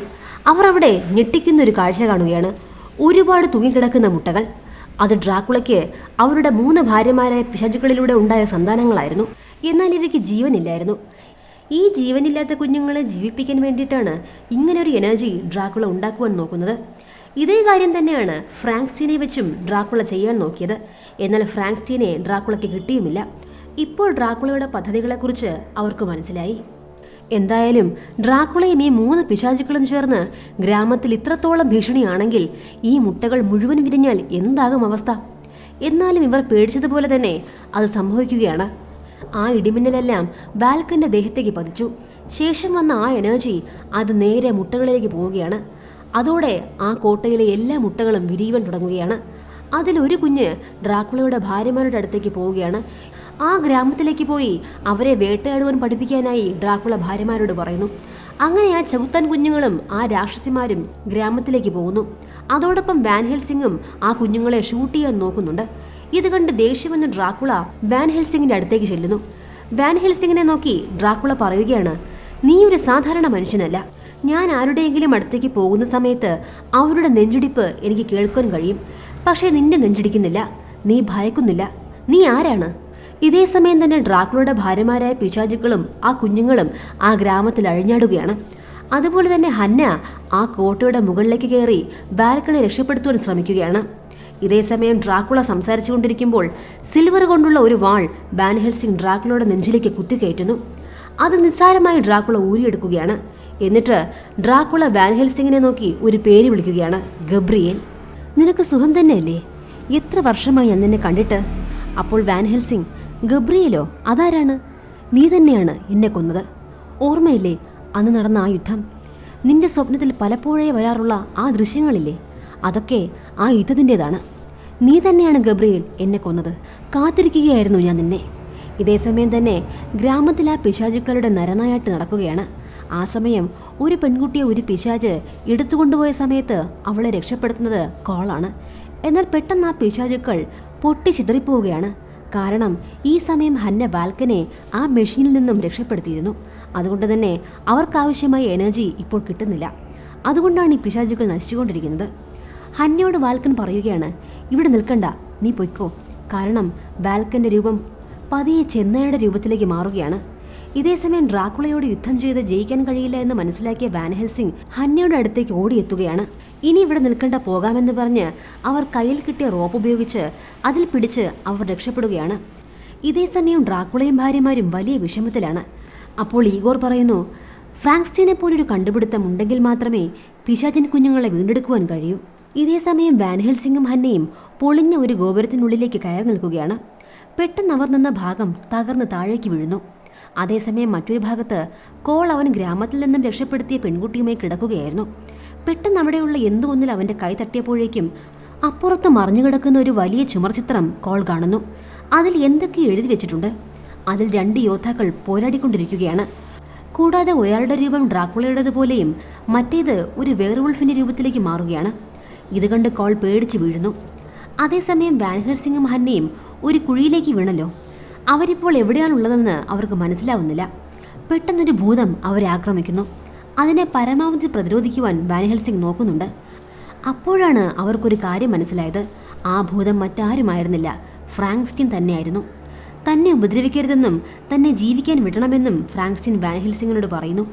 അവർ അവിടെ ഞെട്ടിക്കുന്നൊരു കാഴ്ച കാണുകയാണ്. ഒരുപാട് തൂങ്ങിക്കിടക്കുന്ന മുട്ടകൾ. അത് ഡ്രാക്കുളയ്ക്ക് അവരുടെ 3 ഭാര്യമാരായ പിശാചുക്കളിലൂടെ ഉണ്ടായ സന്താനങ്ങളായിരുന്നു. എന്നാൽ ഇവയ്ക്ക് ജീവനില്ലായിരുന്നു. ഈ ജീവനില്ലാത്ത കുഞ്ഞുങ്ങളെ ജീവിപ്പിക്കാൻ വേണ്ടിയിട്ടാണ് ഇങ്ങനൊരു എനർജി ഡ്രാക്കുള ഉണ്ടാക്കുവാൻ നോക്കുന്നത്. ഇതേ കാര്യം തന്നെയാണ് ഫ്രാങ്ക്സ്റ്റീനെ വെച്ചും ഡ്രാക്കുള ചെയ്യാൻ നോക്കിയത്. എന്നാൽ ഫ്രാങ്ക്സ്റ്റീനെ ഡ്രാക്കുളയ്ക്ക് കിട്ടിയുമില്ല. ഇപ്പോൾ ഡ്രാക്കുളയുടെ പദ്ധതികളെക്കുറിച്ച് അവർക്ക് മനസ്സിലായി. എന്തായാലും ഡ്രാക്കുളയും ഈ 3 പിശാചുക്കളും ചേർന്ന് ഗ്രാമത്തിൽ ഇത്രത്തോളം ഭീഷണിയാണെങ്കിൽ ഈ മുട്ടകൾ മുഴുവൻ വിരിഞ്ഞാൽ എന്താകും അവസ്ഥ? എന്നാലും ഇവർ പേടിച്ചതുപോലെ തന്നെ അത് സംഭവിക്കുകയാണ്. ആ ഇടിമിന്നലെല്ലാം വാൽക്കന്റെ ദേഹത്തേക്ക് പതിച്ചു. ശേഷം വന്ന ആ എനർജി അത് നേരെ മുട്ടകളിലേക്ക് പോവുകയാണ്. അതോടെ ആ കോട്ടയിലെ എല്ലാ മുട്ടകളും വിരിയുവാൻ തുടങ്ങുകയാണ്. അതിലൊരു കുഞ്ഞ് ഡ്രാക്കുളയുടെ ഭാര്യമാരുടെ അടുത്തേക്ക് പോവുകയാണ്. ആ ഗ്രാമത്തിലേക്ക് പോയി അവരെ വേട്ടയാടുവാൻ പഠിപ്പിക്കാനായി ഡ്രാക്കുള ഭാര്യമാരോട് പറയുന്നു. അങ്ങനെ ആ ചൗത്താൻ കുഞ്ഞുങ്ങളും ആ രാക്ഷസിമാരും ഗ്രാമത്തിലേക്ക് പോകുന്നു. അതോടൊപ്പം വാൻ ഹെൽസിംഗും ആ കുഞ്ഞുങ്ങളെ ഷൂട്ട് ചെയ്യാൻ നോക്കുന്നുണ്ട്. ഇത് കണ്ട് ദേഷ്യം വന്ന ഡ്രാക്കുള വാൻ ഹെൽസിംഗിന്റെ അടുത്തേക്ക് ചെല്ലുന്നു. വാൻ ഹെൽസിംഗിനെ നോക്കി ഡ്രാക്കുള പറയുകയാണ്, നീ ഒരു സാധാരണ മനുഷ്യനല്ല. ഞാൻ ആരുടെയെങ്കിലും അടുത്തേക്ക് പോകുന്ന സമയത്ത് അവരുടെ നെഞ്ചിടിപ്പ് എനിക്ക് കേൾക്കാൻ കഴിയും. പക്ഷേ നിന്റെ നെഞ്ചിടിക്കുന്നില്ല, നീ ഭയക്കുന്നില്ല. നീ ആരാണ്? ഇതേ സമയം തന്നെ ഡ്രാക്കുളയുടെ ഭാര്യമാരായ പിശാചുക്കളും ആ കുഞ്ഞുങ്ങളും ആ ഗ്രാമത്തിൽ അഴിഞ്ഞാടുകയാണ്. അതുപോലെ തന്നെ ഹന്ന ആ കോട്ടയുടെ മുകളിലേക്ക് കയറി വാൽക്കണെ രക്ഷപ്പെടുത്തുവാൻ ശ്രമിക്കുകയാണ്. ഇതേസമയം ഡ്രാക്കുള സംസാരിച്ചു കൊണ്ടിരിക്കുമ്പോൾ സിൽവർ കൊണ്ടുള്ള ഒരു വാൾ വാൻ ഹെൽസിംഗ് ഡ്രാക്കുളയുടെ നെഞ്ചിലേക്ക് കുത്തിക്കയറ്റുന്നു. അത് നിസ്സാരമായി ഡ്രാക്കുള ഊരിയെടുക്കുകയാണ്. എന്നിട്ട് ഡ്രാക്കുള വാൻ ഹെൽസിംഗിനെ നോക്കി ഒരു പേര് വിളിക്കുകയാണ്, ഗബ്രിയേൽ. നിനക്ക് സുഖം തന്നെയല്ലേ? എത്ര വർഷമായി ഞാൻ നിന്നെ കണ്ടിട്ട്? അപ്പോൾ വാൻ ഹെൽസിംഗ്, ഗബ്രിയേലോ? അതാരാണ്? നീ തന്നെയാണ് എന്നെ കൊന്നത്. ഓർമ്മയില്ലേ അന്ന് നടന്ന ആ യുദ്ധം? നിന്റെ സ്വപ്നത്തിൽ പലപ്പോഴേ വരാറുള്ള ആ ദൃശ്യങ്ങളില്ലേ? അതൊക്കെ ആ യുദ്ധത്തിൻ്റെതാണ്. നീ തന്നെയാണ് ഗബ്രിയേൽ എന്നെ കൊന്നത്. കാത്തിരിക്കുകയായിരുന്നു ഞാൻ നിന്നെ. ഇതേസമയം തന്നെ ഗ്രാമത്തിൽ ആ പിശാചുക്കളുടെ നരനായാട്ട് നടക്കുകയാണ്. ആ സമയം ഒരു പെൺകുട്ടിയെ ഒരു പിശാച് എടുത്തുകൊണ്ടുപോയ സമയത്ത് അവളെ രക്ഷപ്പെടുത്തുന്നത് കോളാണ്. എന്നാൽ പെട്ടെന്ന് ആ പിശാചുക്കൾ പൊട്ടി ചിതറിപ്പോവുകയാണ്. കാരണം ഈ സമയം ഹന്ന വാൽക്കനെ ആ മെഷീനിൽ നിന്നും രക്ഷപ്പെടുത്തിയിരുന്നു. അതുകൊണ്ട് തന്നെ അവർക്കാവശ്യമായ എനർജി ഇപ്പോൾ കിട്ടുന്നില്ല. അതുകൊണ്ടാണ് ഈ പിശാചുക്കൾ നശിച്ചുകൊണ്ടിരിക്കുന്നത്. ഹന്നയോട് വാൽക്കൻ പറയുകയാണ്, ഇവിടെ നിൽക്കണ്ട, നീ പൊയ്ക്കോ. കാരണം വാൽക്കൻ്റെ രൂപം പതിയെ ചെന്നായുടെ രൂപത്തിലേക്ക് മാറുകയാണ്. ഇതേസമയം ഡ്രാക്കുളയോട് യുദ്ധം ചെയ്ത് ജയിക്കാൻ കഴിയില്ല എന്ന് മനസ്സിലാക്കിയ വാൻ ഹെൽസിംഗ് ഹന്നയുടെ അടുത്തേക്ക് ഓടിയെത്തുകയാണ്. ഇനി ഇവിടെ നിൽക്കേണ്ട, പോകാമെന്ന് പറഞ്ഞ് അവർ കയ്യിൽ കിട്ടിയ റോപ്പ് ഉപയോഗിച്ച് അതിൽ പിടിച്ച് അവർ രക്ഷപ്പെടുകയാണ്. ഇതേസമയം ഡ്രാക്കുളയും ഭാര്യമാരും വലിയ വിഷമത്തിലാണ്. അപ്പോൾ ഈഗോർ പറയുന്നു, ഫ്രാങ്ക്സ്റ്റീനെ പോലൊരു കണ്ടുപിടുത്തം ഉണ്ടെങ്കിൽ മാത്രമേ പിശാചൻ കുഞ്ഞുങ്ങളെ വീണ്ടെടുക്കുവാൻ കഴിയൂ. ഇതേസമയം വാൻ ഹെൽസിംഗും ഹന്നയും പൊളിഞ്ഞ ഒരു ഗോപുരത്തിനുള്ളിലേക്ക് കയറി നിൽക്കുകയാണ്. പെട്ടെന്ന് അവർ നിന്ന ഭാഗം തകർന്ന് താഴേക്ക് വീഴുന്നു. അതേസമയം മറ്റൊരു ഭാഗത്ത് കോൾ അവൻ ഗ്രാമത്തിൽ നിന്നും രക്ഷപ്പെടുത്തിയ പെൺകുട്ടിയുമായി കിടക്കുകയായിരുന്നു. പെട്ടെന്ന് അവിടെയുള്ള എന്തോ ഒന്നിൽ അവൻ്റെ കൈ തട്ടിയപ്പോഴേക്കും അപ്പുറത്ത് മറിഞ്ഞുകിടക്കുന്ന ഒരു വലിയ ചുമർചിത്രം കോൾ കാണുന്നു. അതിൽ എന്തൊക്കെയോ എഴുതി വെച്ചിട്ടുണ്ട്. അതിൽ 2 യോദ്ധാക്കൾ പോരാടിക്കൊണ്ടിരിക്കുകയാണ്. കൂടാതെ ഒരാളുടെ രൂപം ഡ്രാക്കുളയുടേതുപോലെയും മറ്റേത് ഒരു വേർവുൾഫിൻ്റെ രൂപത്തിലേക്ക് മാറുകയാണ്. ഇത് കണ്ട് കോൾ പേടിച്ച് വീഴുന്നു. അതേസമയം വാൻ ഹെൽസിംഗും ഹന്നയും ഒരു കുഴിയിലേക്ക് വീണല്ലോ. അവരിപ്പോൾ എവിടെയാണുള്ളതെന്ന് അവർക്ക് മനസ്സിലാവുന്നില്ല. പെട്ടെന്നൊരു ഭൂതം അവരെ ആക്രമിക്കുന്നു. അതിനെ പരമാവധി പ്രതിരോധിക്കുവാൻ വാൻ ഹെൽസിംഗ് നോക്കുന്നുണ്ട്. അപ്പോഴാണ് അവർക്കൊരു കാര്യം മനസ്സിലായത്. ആ ഭൂതം മറ്റാരുമായിരുന്നില്ല, ഫ്രാങ്ക്സ്റ്റീൻ തന്നെയായിരുന്നു. തന്നെ ഉപദ്രവിക്കരുതെന്നും തന്നെ ജീവിക്കാൻ വിടണമെന്നും ഫ്രാങ്ക്സ്റ്റീൻ വാൻ ഹെൽസിംഗിനോട് പറയുന്നു.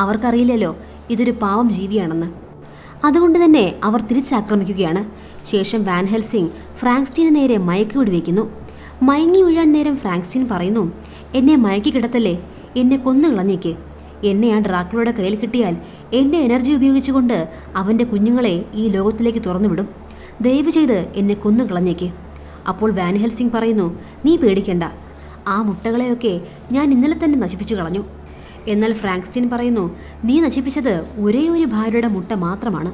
അവർക്കറിയില്ലല്ലോ ഇതൊരു പാവം ജീവിയാണെന്ന്. അതുകൊണ്ട് തന്നെ അവർ തിരിച്ചാക്രമിക്കുകയാണ്. ശേഷം വാൻ ഹെൽസിംഗ് ഫ്രാങ്ക്സ്റ്റീന് നേരെ മയക്കുവെടി വയ്ക്കുന്നു. മയങ്ങി വീഴാൻ നേരം ഫ്രാങ്ക്സ്റ്റീൻ പറയുന്നു, എന്നെ മയക്കി കിടത്തല്ലേ, എന്നെ കൊന്നു കളഞ്ഞേക്ക്. എന്നെ ആ ഡ്രാക്കുളയുടെ കയ്യിൽ കിട്ടിയാൽ എൻ്റെ എനർജി ഉപയോഗിച്ചുകൊണ്ട് അവൻ്റെ കുഞ്ഞുങ്ങളെ ഈ ലോകത്തിലേക്ക് തുറന്നുവിടും. ദയവ് ചെയ്ത് എന്നെ കൊന്നു കളഞ്ഞേക്ക്. അപ്പോൾ വാൻ ഹെൽസിംഗ് പറയുന്നു, നീ പേടിക്കണ്ട, ആ മുട്ടകളെയൊക്കെ ഞാൻ ഇന്നലെ തന്നെ നശിപ്പിച്ചു കളഞ്ഞു. എന്നാൽ ഫ്രാങ്ക്സ്റ്റീൻ പറയുന്നു, നീ നശിപ്പിച്ചത് ഒരേ ഒരു ഭാര്യയുടെ മുട്ട മാത്രമാണ്.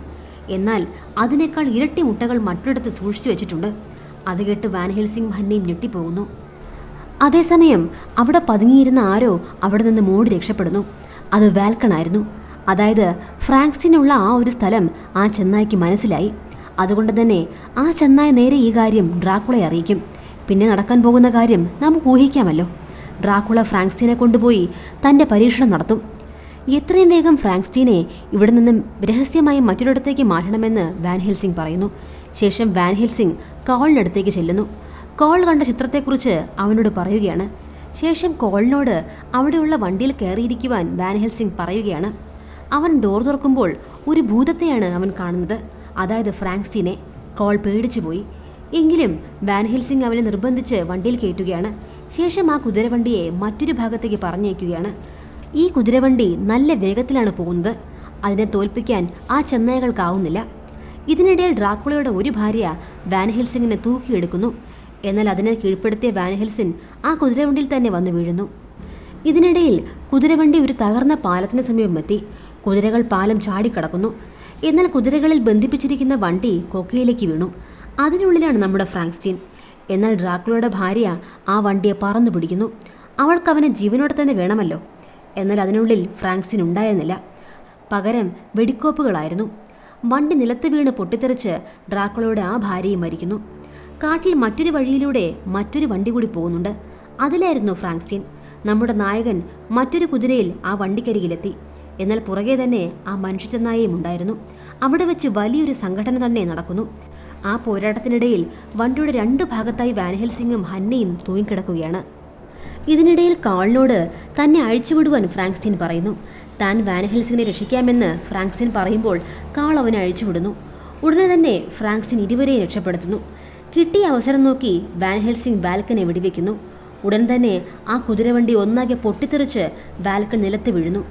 എന്നാൽ അതിനേക്കാൾ ഇരട്ടി മുട്ടകൾ മറ്റൊരിടത്ത് സൂക്ഷിച്ചു വെച്ചിട്ടുണ്ട്. അത് കേട്ട് വാൻ ഹെൽസിംഗ് ഹന്നയും ഞെട്ടിപ്പോകുന്നു. അതേസമയം അവിടെ പതുങ്ങിയിരുന്ന ആരോ അവിടെ നിന്ന് മോടി രക്ഷപ്പെടുന്നു. അത് വാൽക്കണായിരുന്നു. അതായത് ഫ്രാങ്ക്സ്റ്റീനുള്ള ആ ഒരു സ്ഥലം ആ ചെന്നായ്ക്ക് മനസ്സിലായി. അതുകൊണ്ട് തന്നെ ആ ചെന്നായ നേരെ ഈ കാര്യം ഡ്രാക്കുളയെ അറിയിക്കും. പിന്നെ നടക്കാൻ പോകുന്ന കാര്യം നമുക്ക് ഊഹിക്കാമല്ലോ. ഡ്രാക്കുള ഫ്രാങ്ക്സ്റ്റീനെ കൊണ്ടുപോയി തൻ്റെ പരീക്ഷണം നടത്തും. എത്രയും വേഗം ഫ്രാങ്ക്സ്റ്റീനെ ഇവിടെ നിന്നും രഹസ്യമായി മറ്റൊരിടത്തേക്ക് മാറ്റണമെന്ന് വാൻ ഹെൽസിംഗ് പറയുന്നു. ശേഷം വാൻ ഹെൽസിംഗ് കോളിനടുത്തേക്ക് ചെല്ലുന്നു. കോൾ കണ്ട ചിത്രത്തെക്കുറിച്ച് അവനോട് പറയുകയാണ്. ശേഷം കോളിനോട് അവിടെയുള്ള വണ്ടിയിൽ കയറിയിരിക്കുവാൻ വാൻ ഹെൽസിംഗ് പറയുകയാണ്. അവൻ ഡോർ തുറക്കുമ്പോൾ ഒരു ഭൂതത്തെയാണ് അവൻ കാണുന്നത്, അതായത് ഫ്രാങ്ക്സ്റ്റീനെ. കോൾ പേടിച്ചു പോയി. എങ്കിലും വാൻ ഹെൽസിംഗ് അവനെ നിർബന്ധിച്ച് വണ്ടിയിൽ കയറ്റുകയാണ്. ശേഷം ആ കുതിരവണ്ടിയെ മറ്റൊരു ഭാഗത്തേക്ക് പറഞ്ഞയക്കുകയാണ്. ഈ കുതിരവണ്ടി നല്ല വേഗത്തിലാണ് പോകുന്നത്. അതിനെ തോൽപ്പിക്കാൻ ആ ചെന്നായകൾക്കാവുന്നില്ല. ഇതിനിടയിൽ ഡ്രാക്കുളയുടെ ഒരു ഭാര്യ വാൻ ഹെൽസിംഗിനെ തൂക്കിയെടുക്കുന്നു. എന്നാൽ അതിനെ കീഴ്പ്പെടുത്തിയ വാൻ ഹെൽസിംഗ് ആ കുതിരവണ്ടിയിൽ തന്നെ വന്നു വീഴുന്നു. ഇതിനിടയിൽ കുതിരവണ്ടി ഒരു തകർന്ന പാലത്തിന് സമീപമെത്തി. കുതിരകൾ പാലം ചാടിക്കടക്കുന്നു. എന്നാൽ കുതിരകളിൽ ബന്ധിപ്പിച്ചിരിക്കുന്ന വണ്ടി കൊക്കയിലേക്ക് വീണു. അതിനുള്ളിലാണ് നമ്മുടെ ഫ്രാങ്ക്സ്റ്റീൻ. എന്നാൽ ഡ്രാക്കുളയുടെ ഭാര്യ ആ വണ്ടിയെ പറന്നു പിടിക്കുന്നു. അവൾക്ക് അവനെ ജീവനോടെ തന്നെ വേണമല്ലോ. എന്നാൽ അതിനുള്ളിൽ ഫ്രാങ്ക്സ്റ്റീൻ ഉണ്ടായിരുന്നില്ല. പകരം വെടിക്കോപ്പുകളായിരുന്നു. വണ്ടി നിലത്ത് വീണ് പൊട്ടിത്തെറിച്ച് ഡ്രാക്കുളയുടെ ആ ഭാര്യയും മരിക്കുന്നു. കാട്ടിൽ മറ്റൊരു വഴിയിലൂടെ മറ്റൊരു വണ്ടി കൂടി പോകുന്നുണ്ട്. അതിലായിരുന്നു ഫ്രാങ്ക്സ്റ്റീൻ. നമ്മുടെ നായകൻ മറ്റൊരു കുതിരയിൽ ആ വണ്ടിക്കരികിലെത്തി. എന്നാൽ പുറകെ തന്നെ ആ മനുഷ്യച്ചെന്നായയും ഉണ്ടായിരുന്നു. അവിടെ വെച്ച് വലിയൊരു സംഘടന തന്നെ നടക്കുന്നു. ആ പോരാട്ടത്തിനിടയിൽ വണ്ടിയുടെ 2 ഭാഗത്തായി വാൻ ഹെൽസിംഗും ഹന്നയും തൂങ്ങിക്കിടക്കുകയാണ്. ഇതിനിടയിൽ കാളിനോട് തന്നെ അഴിച്ചുവിടുവാൻ ഫ്രാങ്ക്സ്റ്റീൻ പറയുന്നു. താൻ വാൻ ഹെൽസിംഗിനെ രക്ഷിക്കാമെന്ന് ഫ്രാങ്ക്സ്റ്റീൻ പറയുമ്പോൾ കാൾ അവനെ അഴിച്ചുവിടുന്നു. ഉടനെ തന്നെ ഫ്രാങ്ക്സ്റ്റീൻ ഇരുവരെയും രക്ഷപ്പെടുത്തുന്നു. കിട്ടിയ അവസരം നോക്കി വാൻ ഹെൽസിംഗ് വാൽക്കനെ വെടിവെക്കുന്നു. ഉടൻ തന്നെ ആ കുതിരവണ്ടി ഒന്നാകെ പൊട്ടിത്തെറിച്ച് വാൽക്കൻ നിലത്ത് വീഴുന്നു.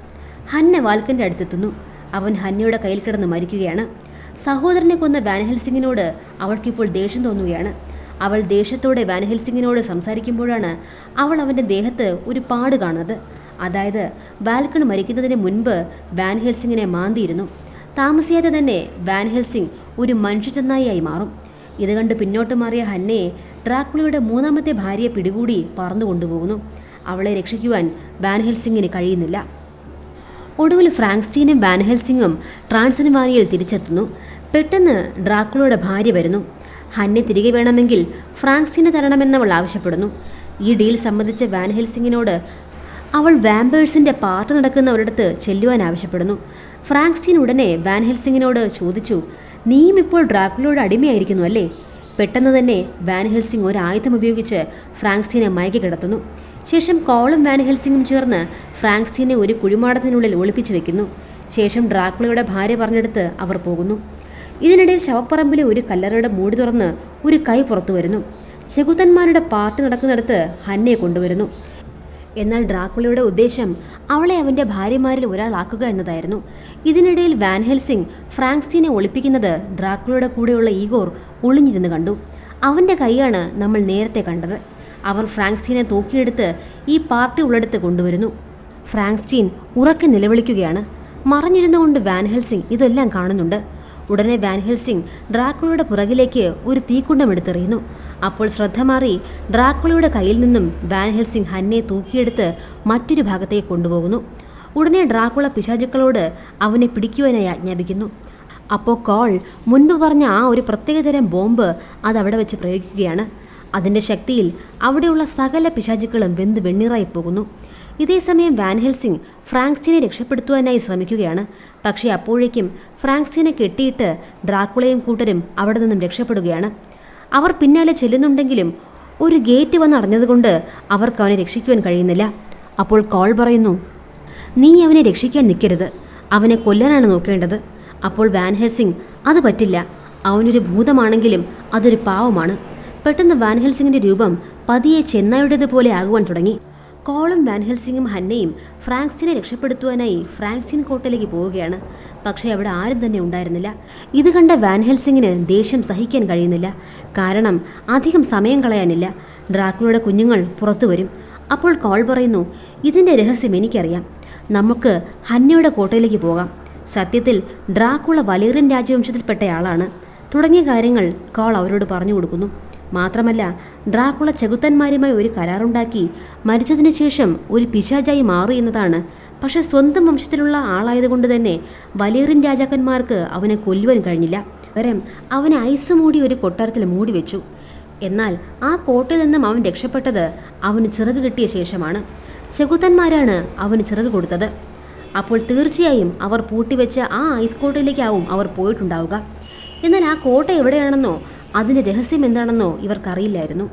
ഹന്ന വാൽക്കൻ്റെ അടുത്തെത്തുന്നു. അവൻ ഹന്നയുടെ കയ്യിൽ കിടന്ന് മരിക്കുകയാണ്. സഹോദരനെ കൊന്ന വാൻ ഹെൽസിംഗിനോട് അവൾക്കിപ്പോൾ ദേഷ്യം തോന്നുകയാണ്. അവൾ ദേഷ്യത്തോടെ വാൻ ഹെൽസിംഗിനോട് സംസാരിക്കുമ്പോഴാണ് അവൾ അവൻ്റെ ദേഹത്ത് ഒരു പാട് കാണുന്നത്. അതായത് വാൽക്കൺ മരിക്കുന്നതിന് മുൻപ് വാൻ ഹെൽസിംഗിനെ മാന്തിയിരുന്നു. താമസിയാതെ തന്നെ വാൻ ഹെൽസിംഗ് ഒരു മനുഷ്യച്ചെന്നായിയായി മാറും. ഇത് കണ്ട് പിന്നോട്ട് മാറിയ ഹന്നയെ ഡ്രാക്കുളയുടെ 3ാമത്തെ ഭാര്യയെ പിടികൂടി പറന്നു കൊണ്ടുപോകുന്നു. അവളെ രക്ഷിക്കുവാൻ വാൻ ഹെൽസിംഗിന് കഴിയുന്നില്ല. ഒടുവിൽ ഫ്രാങ്ക്സ്റ്റീനും വാൻ ഹെൽസിംഗും ട്രാൻസിൽവാനിയയിൽ തിരിച്ചെത്തുന്നു. പെട്ടെന്ന് ഡ്രാക്കുളയുടെ ഭാര്യ വരുന്നു. ഹന്നെ തിരികെ വേണമെങ്കിൽ ഫ്രാങ്ക്സ്റ്റീനെ തരണമെന്നവൾ ആവശ്യപ്പെടുന്നു. ഈ ഡീൽ സംബന്ധിച്ച വാൻ ഹെൽസിംഗിനോട് അവൾ വാമ്പേഴ്സിൻ്റെ പാർട്ടി നടക്കുന്ന ഒരിടത്ത് ചെല്ലുവാൻ ആവശ്യപ്പെടുന്നു. ഫ്രാങ്ക്സ്റ്റീൻ ഉടനെ വാൻ ഹെൽസിംഗിനോട് ചോദിച്ചു, നീയും ഇപ്പോൾ ഡ്രാക്കുളയുടെ അടിമയായിരിക്കുന്നു അല്ലേ? പെട്ടെന്ന് തന്നെ വാൻ ഹെൽസിംഗ് ഒരു ആയുധം ഉപയോഗിച്ച് ഫ്രാങ്ക്സ്റ്റീനെ മയക്കി കിടത്തുന്നു. ശേഷം കോളും വാൻ ഹെൽസിംഗും ചേർന്ന് ഫ്രാങ്ക്സ്റ്റീനെ ഒരു കുഴിമാടത്തിനുള്ളിൽ ഒളിപ്പിച്ചു വെക്കുന്നു. ശേഷം ഡ്രാക്കുളയുടെ ഭാര്യ പറഞ്ഞെടുത്ത് അവർ പോകുന്നു. ഇതിനിടയിൽ ശവപ്പറമ്പിലെ ഒരു കല്ലറയുടെ മൂടി തുറന്ന് ഒരു കൈ പുറത്തു വരുന്നു. ചെകുത്തന്മാരുടെ പാർട്ടി നടക്കുന്നിടത്ത് ഹന്നയെ കൊണ്ടുവരുന്നു. എന്നാൽ ഡ്രാക്കുളയുടെ ഉദ്ദേശം അവളെ അവൻ്റെ ഭാര്യമാരിൽ ഒരാളാക്കുക എന്നതായിരുന്നു. ഇതിനിടയിൽ വാൻ ഹെൽസിംഗ് ഫ്രാങ്ക്സ്റ്റീനെ ഒളിപ്പിക്കുന്നത് ഡ്രാക്കുളയുടെ കൂടെയുള്ള ഈഗോർ ഒളിഞ്ഞിരുന്ന് കണ്ടു. അവൻ്റെ കൈയാണ് നമ്മൾ നേരത്തെ കണ്ടത്. അവർ ഫ്രാങ്ക്സ്റ്റീനെ തൂക്കിയെടുത്ത് ഈ പാർട്ടി ഉള്ളിടത്ത് കൊണ്ടുവരുന്നു. ഫ്രാങ്ക്സ്റ്റീൻ ഉറക്കെ നിലവിളിക്കുകയാണ്. മറഞ്ഞിരുന്നുകൊണ്ട് വാൻ ഹെൽസിംഗ് ഇതെല്ലാം കാണുന്നുണ്ട്. ഉടനെ വാൻ ഹെൽസിംഗ് ഡ്രാക്കുളയുടെ പുറകിലേക്ക് ഒരു തീക്കുണ്ടം എടുത്തെറിയുന്നു. അപ്പോൾ ശ്രദ്ധ മാറി ഡ്രാക്കുളയുടെ കയ്യിൽ നിന്നും വാൻ ഹെൽസിംഗ് ഹന്നയെ തൂക്കിയെടുത്ത് മറ്റൊരു ഭാഗത്തേക്ക് കൊണ്ടുപോകുന്നു. ഉടനെ ഡ്രാക്കുള പിശാചുക്കളോട് അവനെ പിടിക്കുവാനായി ആജ്ഞാപിക്കുന്നു. അപ്പോൾ കോൾ മുൻപ് പറഞ്ഞ ആ ഒരു പ്രത്യേകതരം ബോംബ് അതവിടെ വെച്ച് പ്രയോഗിക്കുകയാണ്. അതിൻ്റെ ശക്തിയിൽ അവിടെയുള്ള സകല പിശാചുക്കളും വെന്ത് വെണ്ണീറായി പോകുന്നു. ഇതേസമയം വാൻ ഹെൽസിംഗ് ഫ്രാങ്ക്സ്റ്റീനെ രക്ഷപ്പെടുത്തുവാനായി ശ്രമിക്കുകയാണ്. പക്ഷേ അപ്പോഴേക്കും ഫ്രാങ്ക്സ്റ്റീനെ കെട്ടിയിട്ട് ഡ്രാക്കുളയും കൂട്ടരും അവിടെ നിന്നും രക്ഷപ്പെടുകയാണ്. അവർ പിന്നാലെ ചെല്ലുന്നുണ്ടെങ്കിലും ഒരു ഗേറ്റ് വന്ന് അടഞ്ഞതുകൊണ്ട് അവർക്ക് അവനെ രക്ഷിക്കുവാൻ കഴിയുന്നില്ല. അപ്പോൾ കോൾ പറയുന്നു, നീ അവനെ രക്ഷിക്കാൻ നിൽക്കരുത്, അവനെ കൊല്ലാനാണ് നോക്കേണ്ടത്. അപ്പോൾ വാൻ ഹെൽസിംഗ്, അത് പറ്റില്ല, അവനൊരു ഭൂതമാണെങ്കിലും അതൊരു പാവമാണ്. പെട്ടെന്ന് വാൻ ഹെൽസിംഗിൻ്റെ രൂപം പതിയെ ചെന്നായുടേതുപോലെ ആകുവാൻ തുടങ്ങി. കോളും വാൻ ഹെൽസിംഗും ഹന്നയും ഫ്രാങ്ക്സ്റ്റീനെ രക്ഷപ്പെടുത്തുവാനായി ഫ്രാങ്ക്സ്റ്റീൻ കോട്ടയിലേക്ക് പോവുകയാണ്. പക്ഷേ അവിടെ ആരും തന്നെ ഉണ്ടായിരുന്നില്ല. ഇത് കണ്ട വാൻ ഹെൽസിംഗിന് ദേഷ്യം സഹിക്കാൻ കഴിയുന്നില്ല. കാരണം അധികം സമയം കളയാനില്ല. ഡ്രാക്കുളയുടെ കുഞ്ഞുങ്ങൾ പുറത്തു വരും. അപ്പോൾ കോൾ പറയുന്നു, ഇതിൻ്റെ രഹസ്യം എനിക്കറിയാം, നമുക്ക് ഹന്നയുടെ കോട്ടയിലേക്ക് പോകാം. സത്യത്തിൽ ഡ്രാക്കുള വലേറിയൻ രാജവംശത്തിൽപ്പെട്ടയാളാണ്. തുടങ്ങിയ കാര്യങ്ങൾ കോൾ അവരോട് പറഞ്ഞു കൊടുക്കുന്നു. മാത്രമല്ല ഡ്രാക്കുള ചെകുത്തന്മാരുമായി ഒരു കരാറുണ്ടാക്കി മരിച്ചതിനു ശേഷം ഒരു പിശാചായി മാറി എന്നതാണ്. പക്ഷെ സ്വന്തം വംശത്തിലുള്ള ആളായതുകൊണ്ട് തന്നെ വലേറിയൻ രാജാക്കന്മാർക്ക് അവനെ കൊല്ലുവാൻ കഴിഞ്ഞില്ല. പകരം അവനെ ഐസ് മൂടി ഒരു കൊട്ടാരത്തിൽ മൂടി വെച്ചു. എന്നാൽ ആ കോട്ടയിൽ നിന്നും അവൻ രക്ഷപ്പെട്ടത് അവന് ചിറക് കിട്ടിയ ശേഷമാണ്. ചെകുത്തന്മാരാണ് അവന് ചിറക് കൊടുത്തത്. അപ്പോൾ തീർച്ചയായും അവർ പൂട്ടിവെച്ച ആ ഐസ് കോട്ടയിലേക്കാവും അവർ പോയിട്ടുണ്ടാവുക. എന്നാൽ ആ കോട്ട എവിടെയാണെന്നോ അതിൻ്റെ രഹസ്യം എന്താണെന്നോ ഇവർക്കറിയില്ലായിരുന്നു.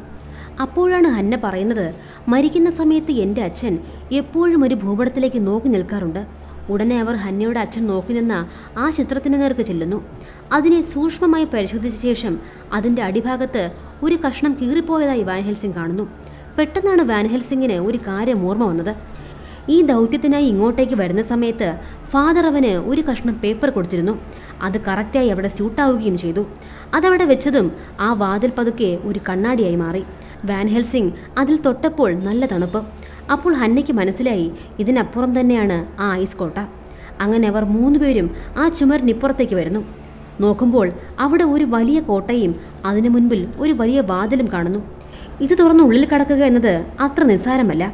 അപ്പോഴാണ് ഹന്ന പറയുന്നത്, മരിക്കുന്ന സമയത്ത് എൻ്റെ അച്ഛൻ എപ്പോഴും ഒരു ഭൂപടത്തിലേക്ക് നോക്കി നിൽക്കാറുണ്ട്. ഉടനെ അവർ ഹന്നയുടെ അച്ഛൻ നോക്കി നിന്ന ആ ചിത്രത്തിന് നേർക്ക് ചെല്ലുന്നു. അതിനെ സൂക്ഷ്മമായി പരിശോധിച്ച ശേഷം അതിൻ്റെ അടിഭാഗത്ത് ഒരു കഷ്ണം കീറിപ്പോയതായി വാൻ ഹെൽസിംഗ് കാണുന്നു. പെട്ടെന്നാണ് വാൻ ഹെൽസിംഗിന് ഒരു കാര്യം ഓർമ്മ വന്നത്. ഈ ദൗത്യത്തിനായി ഇങ്ങോട്ടേക്ക് വരുന്ന സമയത്ത് ഫാദർ അവന് ഒരു കഷ്ണം പേപ്പർ കൊടുത്തിരുന്നു. അത് കറക്റ്റായി അവിടെ സ്യൂട്ടാവുകയും ചെയ്തു. അതവിടെ വെച്ചതും ആ വാതിൽ പതുക്കെ ഒരു കണ്ണാടിയായി മാറി. വാൻ ഹെൽസിംഗ് അതിൽ തൊട്ടപ്പോൾ നല്ല തണുപ്പ്. അപ്പോൾ ഹന്നയ്ക്ക് മനസ്സിലായി ഇതിനപ്പുറം തന്നെയാണ് ആ ഐസ് കോട്ട. അങ്ങനെ അവർ 3 പേരും ആ ചുമരിനിപ്പുറത്തേക്ക് വരുന്നു. നോക്കുമ്പോൾ അവിടെ ഒരു വലിയ കോട്ടയും അതിനു മുൻപിൽ ഒരു വലിയ വാതിലും കാണുന്നു. ഇത് തുറന്ന് ഉള്ളിൽ കടക്കുക എന്നത് അത്ര നിസ്സാരമല്ല.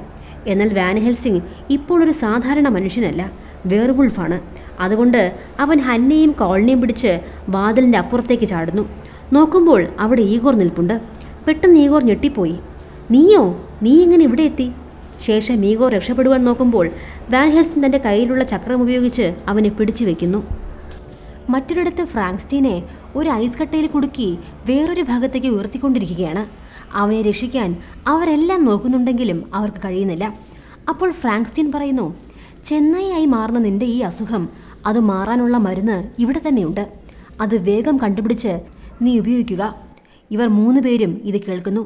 എന്നാൽ വാൻ ഹെൽസിംഗ് ഇപ്പോൾ ഒരു സാധാരണ മനുഷ്യനല്ല, വേർവുൾഫാണ്. അതുകൊണ്ട് അവൻ ഹന്നയും കോളിനെയും പിടിച്ച് വാതിലിൻ്റെ അപ്പുറത്തേക്ക് ചാടുന്നു. നോക്കുമ്പോൾ അവിടെ ഈഗോർ നിൽപ്പുണ്ട്. പെട്ടെന്ന് ഈഗോർ ഞെട്ടിപ്പോയി. നീയോ? നീ എങ്ങനെ ഇവിടെ എത്തി? ശേഷം ഈഗോർ രക്ഷപ്പെടുവാൻ നോക്കുമ്പോൾ വാൻ ഹെൽസിംഗ് തൻ്റെ കയ്യിലുള്ള ചക്രം ഉപയോഗിച്ച് അവനെ പിടിച്ചു വയ്ക്കുന്നു. മറ്റൊരിടത്ത് ഫ്രാങ്ക്സ്റ്റീനെ ഒരു ഐസ് കട്ടയിൽ കുടുക്കി വേറൊരു ഭാഗത്തേക്ക് ഉയർത്തിക്കൊണ്ടിരിക്കുകയാണ്. അവനെ രക്ഷിക്കാൻ അവരെല്ലാം നോക്കുന്നുണ്ടെങ്കിലും അവർക്ക് കഴിയുന്നില്ല. അപ്പോൾ ഫ്രാങ്ക്സ്റ്റീൻ പറയുന്നു, ചെന്നൈയായി മാറുന്ന നിന്റെ ഈ അസുഖം, അത് മാറാനുള്ള മരുന്ന് ഇവിടെ തന്നെയുണ്ട്. അത് വേഗം കണ്ടുപിടിച്ച് നീ ഉപയോഗിക്കുക. ഇവർ 3 പേരും ഇത് കേൾക്കുന്നു.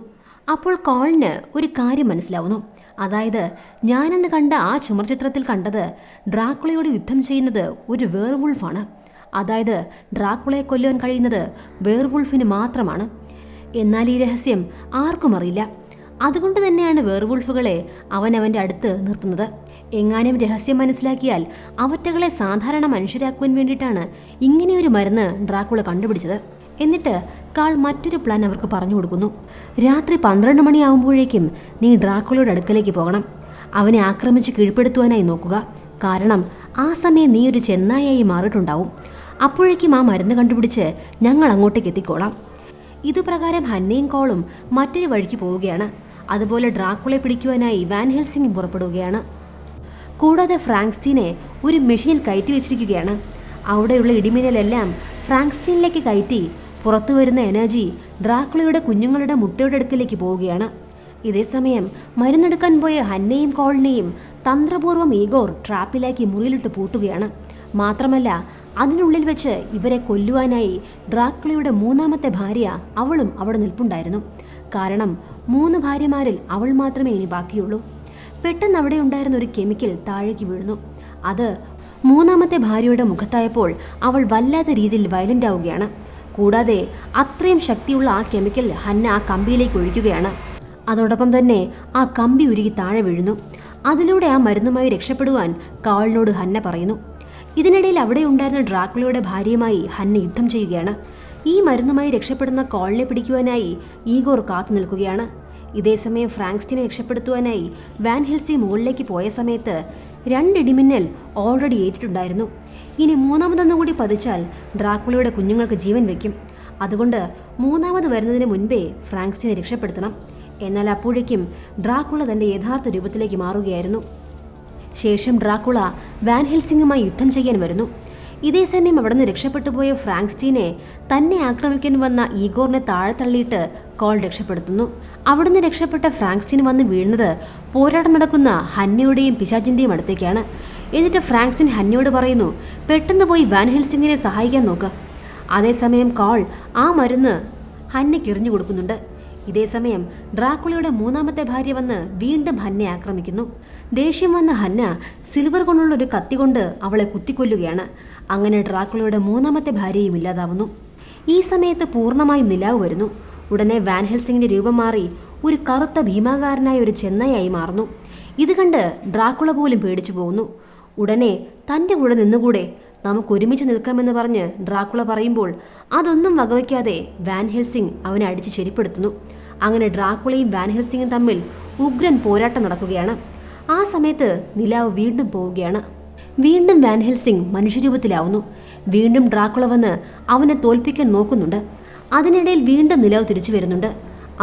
അപ്പോൾ കോളിന് ഒരു കാര്യം മനസ്സിലാവുന്നു. അതായത് ഞാനെന്ന് കണ്ട ആ ചുമർചിത്രത്തിൽ കണ്ടത് ഡ്രാക്കുളയോട് യുദ്ധം ചെയ്യുന്നത് ഒരു വേർവുൾഫാണ്. അതായത് ഡ്രാക്കുളയെ കൊല്ലുവാൻ കഴിയുന്നത് വേർവുൾഫിന് മാത്രമാണ്. എന്നാൽ ഈ രഹസ്യം ആർക്കും അറിയില്ല. അതുകൊണ്ട് തന്നെയാണ് വേർവുൾഫുകളെ അവനവൻ്റെ അടുത്ത് നിർത്തുന്നത്. എങ്ങാനും രഹസ്യം മനസ്സിലാക്കിയാൽ അവറ്റകളെ സാധാരണ മനുഷ്യരാക്കുവാൻ വേണ്ടിയിട്ടാണ് ഇങ്ങനെയൊരു മരുന്ന് ഡ്രാക്കുള കണ്ടുപിടിച്ചത്. എന്നിട്ട് കാൾ മറ്റൊരു പ്ലാൻ അവർക്ക് പറഞ്ഞു കൊടുക്കുന്നു. രാത്രി 12 മണിയാവുമ്പോഴേക്കും നീ ഡ്രാക്കുളയുടെ അടുക്കലേക്ക് പോകണം. അവനെ ആക്രമിച്ച് കീഴ്പ്പെടുത്തുവാനായി നോക്കുക. കാരണം ആ സമയം നീ ഒരു ചെന്നായായി മാറിയിട്ടുണ്ടാവും. അപ്പോഴേക്കും ആ മരുന്ന് കണ്ടുപിടിച്ച് ഞങ്ങൾ അങ്ങോട്ടേക്ക് എത്തിക്കോളാം. ഇതുപ്രകാരം ഹന്നയും കോളും മറ്റൊരു വഴിക്ക് പോവുകയാണ്. അതുപോലെ ഡ്രാക്കുളയെ പിടിക്കുവാനായി വാൻ ഹെൽസിംഗ് പുറപ്പെടുകയാണ്. കൂടാതെ ഫ്രാങ്ക്സ്റ്റീനെ ഒരു മെഷീനിൽ കയറ്റി വെച്ചിരിക്കുകയാണ്. അവിടെയുള്ള ഇടിമിന്നലെല്ലാം ഫ്രാങ്ക്സ്റ്റീനിലേക്ക് കയറ്റി പുറത്തു വരുന്ന എനർജി ഡ്രാക്കുളയുടെ കുഞ്ഞുങ്ങളുടെ മുട്ടയുടെ അടുക്കിലേക്ക് പോവുകയാണ്. ഇതേസമയം മരുന്നെടുക്കാൻ പോയ ഹന്നയും കോളിനെയും തന്ത്രപൂർവ്വം ഈഗോർ ട്രാപ്പിലാക്കി മുറിയിലിട്ട് പൂട്ടുകയാണ്. മാത്രമല്ല, അതിനുള്ളിൽ വെച്ച് ഇവരെ കൊല്ലുവാനായി ഡ്രാക്കുളയുടെ മൂന്നാമത്തെ ഭാര്യ അവളും അവിടെ നിൽപ്പുണ്ടായിരുന്നു. കാരണം 3 ഭാര്യമാരിൽ അവൾ മാത്രമേ ഇനി ബാക്കിയുള്ളൂ. പെട്ടെന്ന് അവിടെ ഉണ്ടായിരുന്ന ഒരു കെമിക്കൽ താഴേക്ക് വീഴുന്നു. അത് മൂന്നാമത്തെ ഭാര്യയുടെ മുഖത്തായപ്പോൾ അവൾ വല്ലാത്ത രീതിയിൽ വയലന്റ് ആവുകയാണ്. കൂടാതെ അത്രയും ശക്തിയുള്ള ആ കെമിക്കൽ ഹന്ന ആ കമ്പിയിലേക്ക് ഒഴിക്കുകയാണ്. അതോടൊപ്പം തന്നെ ആ കമ്പി ഉരുകി താഴെ വീഴുന്നു. അതിലൂടെ ആ മരുന്നുമായി രക്ഷപ്പെടുവാൻ കാളിനോട് ഹന്ന പറയുന്നു. ഇതിനിടയിൽ അവിടെ ഉണ്ടായിരുന്ന ഡ്രാക്കുളയുടെ ഭാര്യയുമായി ഹന്ന യുദ്ധം ചെയ്യുകയാണ്. ഈ മരുന്നുമായി രക്ഷപ്പെടുന്ന കോളിനെ പിടിക്കുവാനായി ഈഗോർ കാത്തു നിൽക്കുകയാണ്. ഇതേസമയം ഫ്രാങ്ക്സ്റ്റീനെ രക്ഷപ്പെടുത്തുവാനായി വാൻ ഹെൽസിംഗ് മുകളിലേക്ക് പോയ സമയത്ത് 2 ഇടിമിന്നൽ ഓൾറെഡി ഏറ്റിട്ടുണ്ടായിരുന്നു. ഇനി മൂന്നാമതൊന്നുകൂടി പതിച്ചാൽ ഡ്രാക്കുളയുടെ കുഞ്ഞുങ്ങൾക്ക് ജീവൻ വയ്ക്കും. അതുകൊണ്ട് മൂന്നാമത് വരുന്നതിന് മുൻപേ ഫ്രാങ്ക്സ്റ്റീനെ രക്ഷപ്പെടുത്തണം. എന്നാൽ അപ്പോഴേക്കും ഡ്രാക്കുള തൻ്റെ യഥാർത്ഥ രൂപത്തിലേക്ക് മാറുകയായിരുന്നു. ശേഷം ഡ്രാക്കുള വാൻ ഹെൽസിംഗുമായി യുദ്ധം ചെയ്യാൻ വരുന്നു. ഇതേസമയം അവിടുന്ന് രക്ഷപ്പെട്ടു പോയ ഫ്രാങ്ക്സ്റ്റീനെ തന്നെ ആക്രമിക്കാൻ വന്ന ഈഗോറിനെ താഴെ തള്ളിയിട്ട് കോൾ രക്ഷപ്പെടുത്തുന്നു. അവിടുന്ന് രക്ഷപ്പെട്ട ഫ്രാങ്ക്സ്റ്റീൻ വന്ന് വീഴുന്നത് പോരാട്ടം നടക്കുന്ന ഹന്നയുടെയും പിശാചിൻ്റെയും അടുത്തേക്കാണ്. എന്നിട്ട് ഫ്രാങ്ക്സ്റ്റീൻ ഹന്നയോട് പറയുന്നു, പെട്ടെന്ന് പോയി വാൻ ഹെൽസിംഗിനെ സഹായിക്കാൻ നോക്ക്. അതേസമയം കോൾ ആ മരുന്ന് ഹന്നയ്ക്ക് എറിഞ്ഞു കൊടുക്കുന്നുണ്ട്. ഇതേസമയം ഡ്രാക്കുളയുടെ മൂന്നാമത്തെ ഭാര്യ വന്ന് വീണ്ടും ഹന്നയെ ആക്രമിക്കുന്നു. ദേഷ്യം വന്ന ഹന്ന സിൽവർ കൊണ്ടുള്ള ഒരു കത്തി കൊണ്ട് അവളെ കുത്തിക്കൊല്ലുകയാണ്. അങ്ങനെ ഡ്രാക്കുളയുടെ മൂന്നാമത്തെ ഭാര്യയും ഇല്ലാതാവുന്നു. ഈ സമയത്ത് പൂർണ്ണമായും നിലാവ് വരുന്നു. ഉടനെ വാൻ ഹെൽസിംഗിന്റെ രൂപം മാറി ഒരു കറുത്ത ഭീമാകാരനായ ഒരു ചെന്നൈയായി മാറുന്നു. ഇത് കണ്ട് ഡ്രാക്കുള പോലും പേടിച്ചു പോകുന്നു. ഉടനെ തൻ്റെ കൂടെ നിന്നുകൂടെ, നമുക്ക് ഒരുമിച്ച് നിൽക്കാമെന്ന് പറഞ്ഞ് ഡ്രാക്കുള പറയുമ്പോൾ അതൊന്നും വകവയ്ക്കാതെ വാൻ ഹെൽസിംഗ് അവനെ അടിച്ച് ശരിപ്പെടുത്തുന്നു. അങ്ങനെ ഡ്രാക്കുളയും വാൻ ഹെൽസിംഗും തമ്മിൽ ഉഗ്രൻ പോരാട്ടം നടക്കുകയാണ്. ആ സമയത്ത് നിലാവ് വീണ്ടും പോവുകയാണ്. വീണ്ടും വാൻ ഹെൽസിംഗ് മനുഷ്യരൂപത്തിലാവുന്നു. വീണ്ടും ഡ്രാക്കുള വന്ന് അവനെ തോൽപ്പിക്കാൻ നോക്കുന്നുണ്ട്. അതിനിടയിൽ വീണ്ടും നിലാവ് തിരിച്ചു വരുന്നുണ്ട്.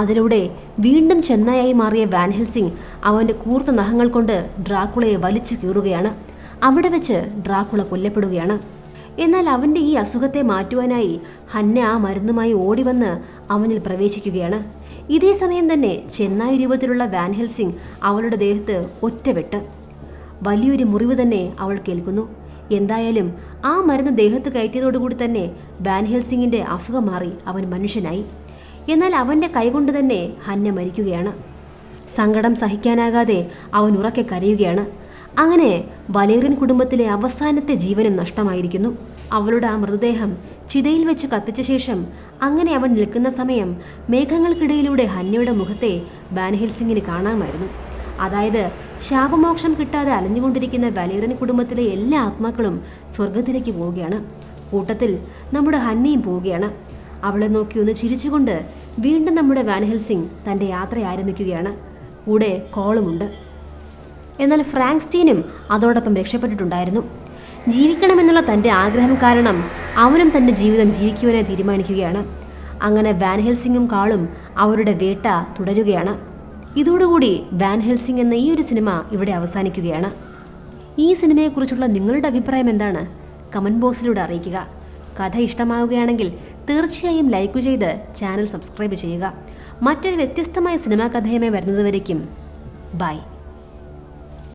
അതിലൂടെ വീണ്ടും ചെന്നായായി മാറിയ വാൻ ഹെൽസിംഗ് അവൻ്റെ കൂർത്ത നഖങ്ങൾ കൊണ്ട് ഡ്രാക്കുളയെ വലിച്ചു കീറുകയാണ്. അവിടെ വെച്ച് ഡ്രാക്കുള കൊല്ലപ്പെടുകയാണ്. എന്നാൽ അവൻ്റെ ഈ അസുഖത്തെ മാറ്റുവാനായി ഹന്ന ആ മരുന്നുമായി ഓടിവന്ന് അവനിൽ പ്രവേശിക്കുകയാണ്. ഇതേ സമയം തന്നെ ചെന്നായി രൂപത്തിലുള്ള വാൻ ഹെൽസിംഗ് അവളുടെ ദേഹത്ത് ഒറ്റവെട്ട് വലിയൊരു മുറിവ് തന്നെ അവൾ കേൾക്കുന്നു. എന്തായാലും ആ മരുന്ന് ദേഹത്ത് കയറ്റിയതോടുകൂടി തന്നെ വാൻ ഹെൽസിംഗിൻ്റെ അസുഖം മാറി അവൻ മനുഷ്യനായി. എന്നാൽ അവൻ്റെ കൈകൊണ്ട് തന്നെ ഹന്ന മരിക്കുകയാണ്. സങ്കടം സഹിക്കാനാകാതെ അവൻ ഉറക്കെ കരയുകയാണ്. അങ്ങനെ വലേറിയൻ കുടുംബത്തിലെ അവസാനത്തെ ജീവനും നഷ്ടമായിരിക്കുന്നു. അവളുടെ ആ മൃതദേഹം ചിതയിൽ വെച്ച് കത്തിച്ച ശേഷം അങ്ങനെ അവൻ നിൽക്കുന്ന സമയം മേഘങ്ങൾക്കിടയിലൂടെ ഹന്നയുടെ മുഖത്തെ വാൻ ഹെൽസിംഗിന് കാണാമായിരുന്നു. അതായത് ശാപമോക്ഷം കിട്ടാതെ അലഞ്ഞുകൊണ്ടിരിക്കുന്ന വലേറിയൻ കുടുംബത്തിലെ എല്ലാ ആത്മാക്കളും സ്വർഗത്തിലേക്ക് പോവുകയാണ്. കൂട്ടത്തിൽ നമ്മുടെ ഹന്നയും പോവുകയാണ്. അവളെ നോക്കി ഒന്ന് ചിരിച്ചുകൊണ്ട് വീണ്ടും നമ്മുടെ വാൻ ഹെൽസിംഗ് തൻ്റെ യാത്ര ആരംഭിക്കുകയാണ്. കൂടെ കോളുമുണ്ട്. എന്നാൽ ഫ്രാങ്ക്സ്റ്റീനും അതോടൊപ്പം രക്ഷപ്പെട്ടിട്ടുണ്ടായിരുന്നു. ജീവിക്കണമെന്നുള്ള തൻ്റെ ആഗ്രഹം കാരണം അവനും തൻ്റെ ജീവിതം ജീവിക്കുവാനായി തീരുമാനിക്കുകയാണ്. അങ്ങനെ വാൻ ഹെൽസിംഗും കാളും അവരുടെ വേട്ട തുടരുകയാണ്. ഇതോടുകൂടി വാൻ ഹെൽസിംഗ് എന്ന ഈ ഒരു സിനിമ ഇവിടെ അവസാനിക്കുകയാണ്. ഈ സിനിമയെക്കുറിച്ചുള്ള നിങ്ങളുടെ അഭിപ്രായം എന്താണ്? കമൻറ്റ് ബോക്സിലൂടെ അറിയിക്കുക. കഥ ഇഷ്ടമാവുകയാണെങ്കിൽ തീർച്ചയായും ലൈക്ക് ചെയ്ത് ചാനൽ സബ്സ്ക്രൈബ് ചെയ്യുക. മറ്റൊരു വ്യത്യസ്തമായ സിനിമാ കഥയുമായി വരുന്നതുവരേക്കും ബൈ.